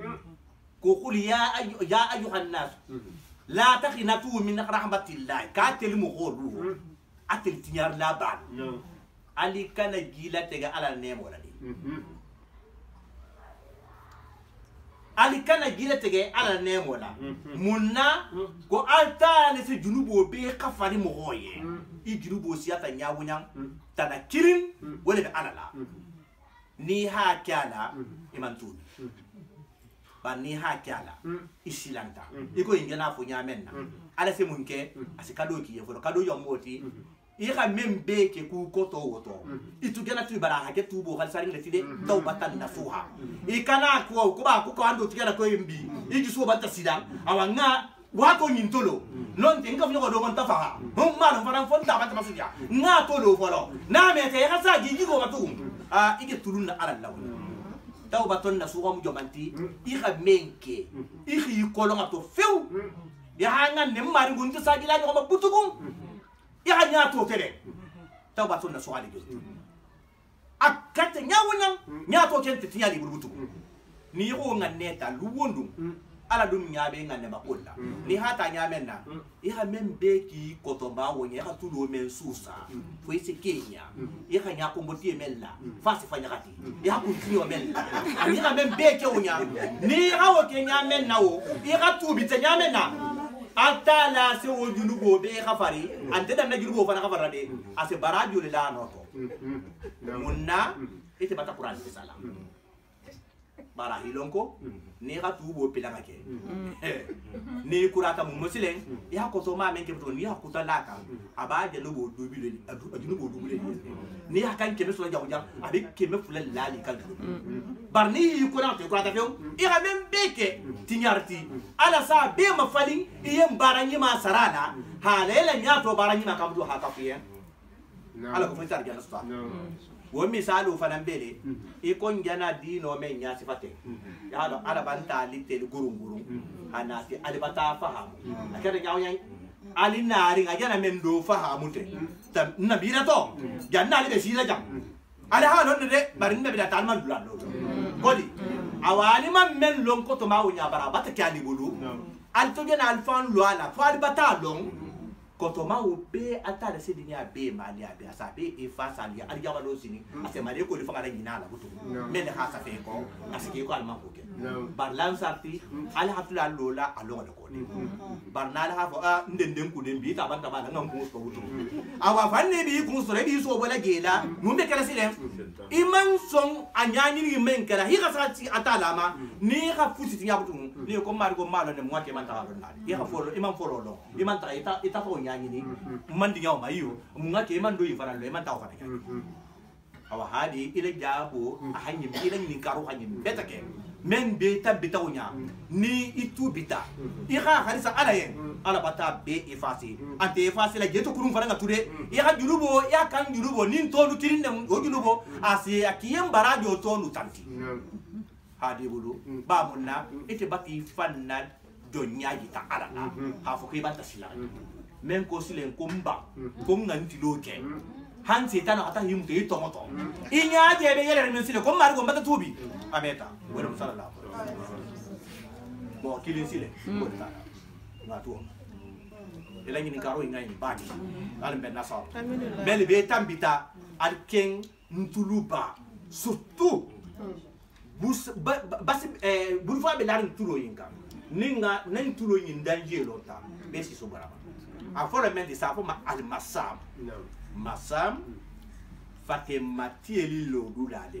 قل يا أيها الناس لا تقنطوا من رحمة الله كاتل مغولو أتل تنيار لا بعد علي كان جيلا تجا على النيم ولا دي علي كان جيلا تجا على النيم ولا منا كو ألتا نسي جنوبو بي كفاري مغوي جنوبو سياتا نياونا تنا كيرين ولا بأنا لا نيها كالا إمانتون ni hakala isilanta iko ingena fo nyamenna ala se munke asikado ki yefo kado yo moti ira membe ke ku koto woto itu gena tu bara hake tu bo hal sarin lefide taw batan nasuha ikana ko ba ko ando tigera ko yimbi igi so bata sidan awanga wato nyintolo non tenga fnyo do monta fa hum ma faran fon da bata masudia nga to do folo na mete ya sa gi go batu igi tulunna ala law taw baton na suwa mu jomanti ira menke iri kolonga to few ya hanga ne mari guntu sagila ni ko butukum ya nya to tele taw baton na suwa ligo akate nyawunya nya to kente tinya li butukum ni ko nganeta luwondu ala dum nyabe ngane makolla ni hata nyamenna ira membe ki kotomba wonya ka tulo men susa fo ise Kenya ira nya ko mboti mella fasi fanya kati ira ko tiyo mella ira membe ke wonya ni hawo Kenya menna wo ira tubi te nyamenna atala se wo junugo be khafari ante dan na junugo fana khafara de ase barajo le la noto munna ite bata Quran ke salam bara hilonko ni ga tubo pilanga ke ni kurata mu musilen ya ko to ma men ke to ni ya ko ta laka abaje no bo dubi le adu bo dubi le ni ya kan ke me so jaw jaw abi ke me fulal lali kan barni kurata kurata fe ira men beke tinyarti ala sa be ma falin iyem baranyi ma sarana halela nya to baranyi ma kamdu ha kafiye ala ko fitar ga nasta wo misalu fanan bele e kon jana dino men nya sifate ya do ala banta litel gurunguru anati ali bata fahamu akere nyaw nyang ali nari ngajana men do fahamu te tam nabira to janna ali be sila jam ala ha don de barin be da talman dulan do godi awali man men lon ko to ma wonya bara bata kyali bulu al to jana al fan lo ala fa ali bata long kotoma obe atale se dinya be mali abi asabe e face ali ali jawa do sini ase mali ko le fanga nyina la butu mele ha sa fe ko asike ko alma ko ke bar lan sarti ali hatula lola alonga de ko ni bar na ha fo ndenden ku den bi ta ban ta ba ngam ko so butu awa fanne bi ku so re bi so bola gela numbe kala sile iman son anyani ni men kala hi ka sati atala ma ni ka futi tinya butu ni ko mar ko malo ne mo ke man ta ba na ya fo iman fo lo iman ta ita fo nyani mandi nyaw mayo munga ke man do yifara le man taw fata awa hadi ile jabo ahanyim ile ni karu hanyim betake men be tabita wonya ni itu bita ira harisa ala yen ala bata be efasi ante efasi la jeto kurun faranga tude ira julubo ya kan julubo nin to lu tirinde o julubo asi akiyem barajo to lu tanti hadi bulu ba munna ite bati fanna do nyaaji ta ala ha fo ke bata sila men ko silen ko mba ko nganti loke han setan ata himte ito moto inya je be yele men sile ko mar ko mbata tubi ameta wala sallallahu bo kilin sile ko ta ngatu ela ni karo inga ni baki al ben nasa bel be tambita al ken ntuluba surtout bus bas bulfa be larin tulo yinka ninga nan tulo yin danje lota be si so baraba afora men di sa fo ma al masam masam fatima tieli lo dulale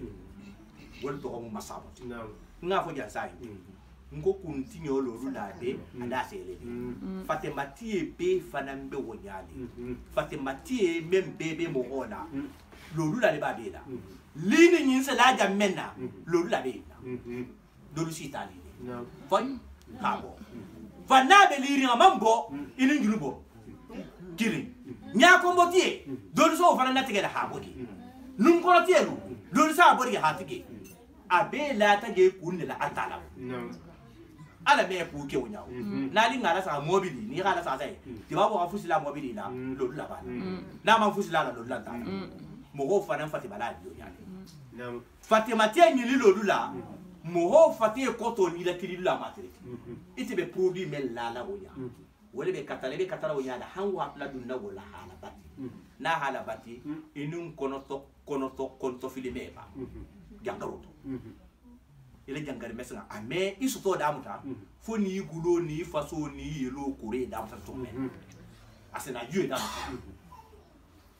wol to ko masam nga fo ja sai ngo kuntinyo lo dulale anda sele fatima tie be fanambe wonyale fatima tie membebe mo ona lo dulale ba de la lini nyin se la ja menna lo dulale do lu sitali fo kabo fanabe liri mambo ini njulubo kiri nya ko mbotie do so fana natige da habodi num ko tielu do sa bori hatige abe la tage kunne la atala ala be ku ke wonya na li ngala sa mobili ni ngala sa sai ti ba bo afusila mobili la lo la ba na ma fusila la lo la ta mo go fana fatima la yo nya fatima tie ni li lo la moho fati koto ni la kiri la matri ite be produit mel la oya wala be katala oya la hanwa la dunna wala hala bati na hala bati inun konoto filime ba jangaroto ele jangare mesna ame isuto damuta fo ni gulo ni faso ni yelo kore damuta to men asena yue damuta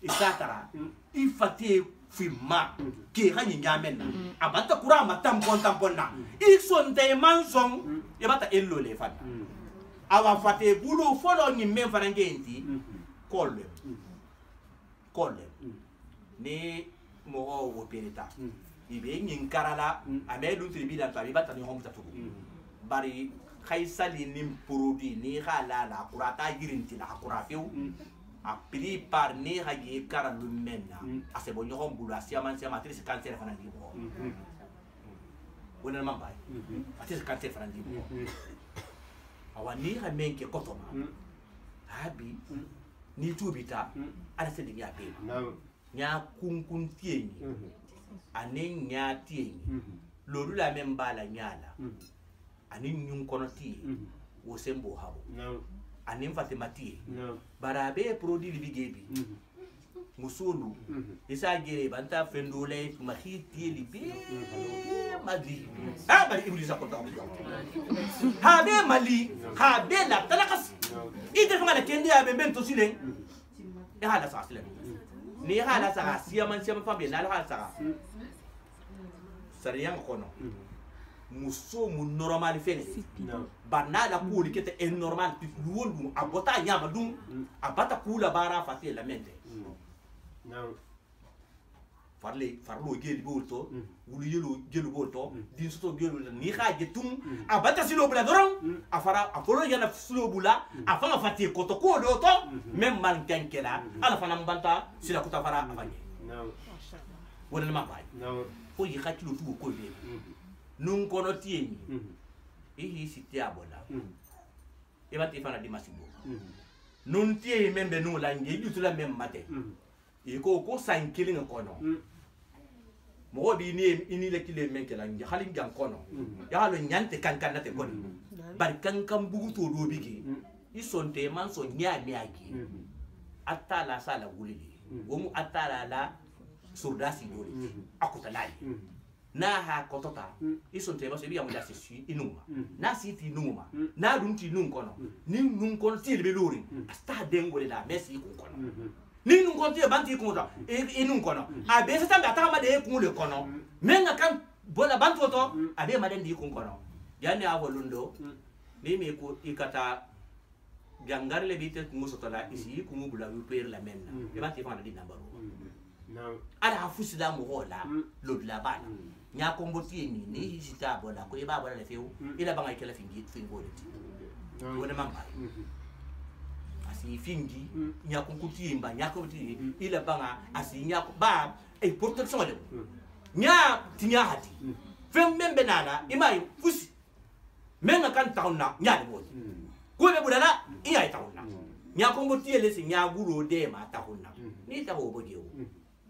isatara ifate fima ke hanyi nyamena abanta kurama tampon na isonte manson yabata ello le fata awa fate gulo folo ni men farangenti kolle ni mo wo pereta ibe nyin karala amedu tribida to ibata ni homta to bari khaisali nim produit ni khala la kurata girinti la kurafeu a pris par ni hagi karalu menna ase bo nyom bulu asiaman siama tris cancer fana di bo wona mambay atis cancer fana di bo awani ha menke kotoma habi ni tubita ala se dinya be nya kunkun tieni anen nya tieni loru la memba la nyala anin nyun kono ti wo sembo habo anin fatimati barabe produit li bigebi musulu isa gere banta fendole mahiti li be mali bari iblis akota ha be mali ha be la talakas ide fanga la kendi ya be bento silen ya hala sa silen ni hala sa siaman fambe na hala sa sariyan kono muso mu normal fene banala kuli kete e normal pis luolu abota nyama dum abata kula bara fati la mente farlo geli bolto wulu gelu bolto din soto gelu ni xaje tum abata silo bula doron afara afolo yana silo bula afanga fati koto ko do to même man kenkela ala fana mbanta sila kuta fara afanye wala ma bay ko yi xatilo tu ko be nun kono tieni ihi siti abola e bati fana di masibo nun tie membe nun la ngi tu la mem mate e ko san killing kono mo bi ni ini le kile men kala ngi halin jan kono ya halo nyante kankan nate kono bar kankan bugu to do bigi isonte man so nya miagi atala sala wulili womu atala la surdasi dole akutalai na ha kotota isonte ba se biya mo dasi su inuma na siti inuma na dunti nun kono ni nun kono ti be lori sta dengole da mesi ko kono ni nun kono ti banti ko da inun kono abe se tamba ta ma de ko le kono menga kan bola bantu to abe ma den di ko kono yani a wolundo ni me ko ikata gangarle bite ko musotola isi ko mu bula wi per la menna e banti fa na di nambaro ala hafusida mo hola lodla bana nya komboti ni hisita bola ko iba bola le feu ila banga ikela fingi fingole wona mamba asi fingi nya konkuti imba nya komboti ila banga asi nya ba e protection de nya tinya hati fem membe nana imai fusi menga kan tauna nya de bodi ko be budala iya tauna nya komboti ele si nya guro de ma tauna ni ta ho bodi o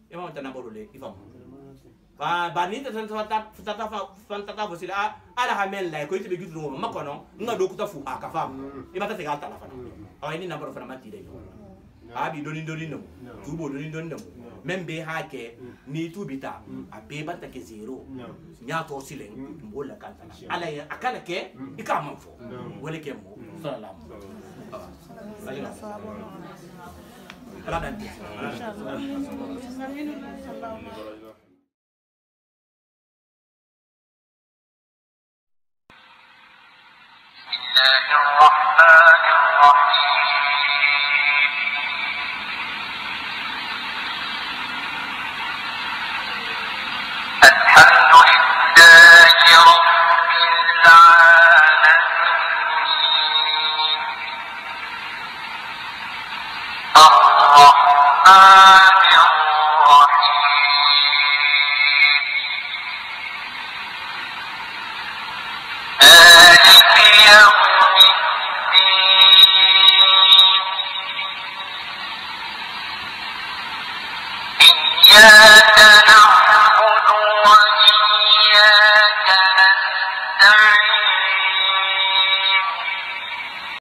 ema tana bolole ifam ba ni ta fantata fosila ala hamel la ko ite be gidu mo makono nga do kuta fu aka fam e bata te galta la fana awai ni number fana mati de abi doni no tubo doni no membe hake ni tubita abe bata ke zero nya to silen mbola kanta ala akala ke ikama fo wala ke mo sallallahu alaihi wasallam Yeah.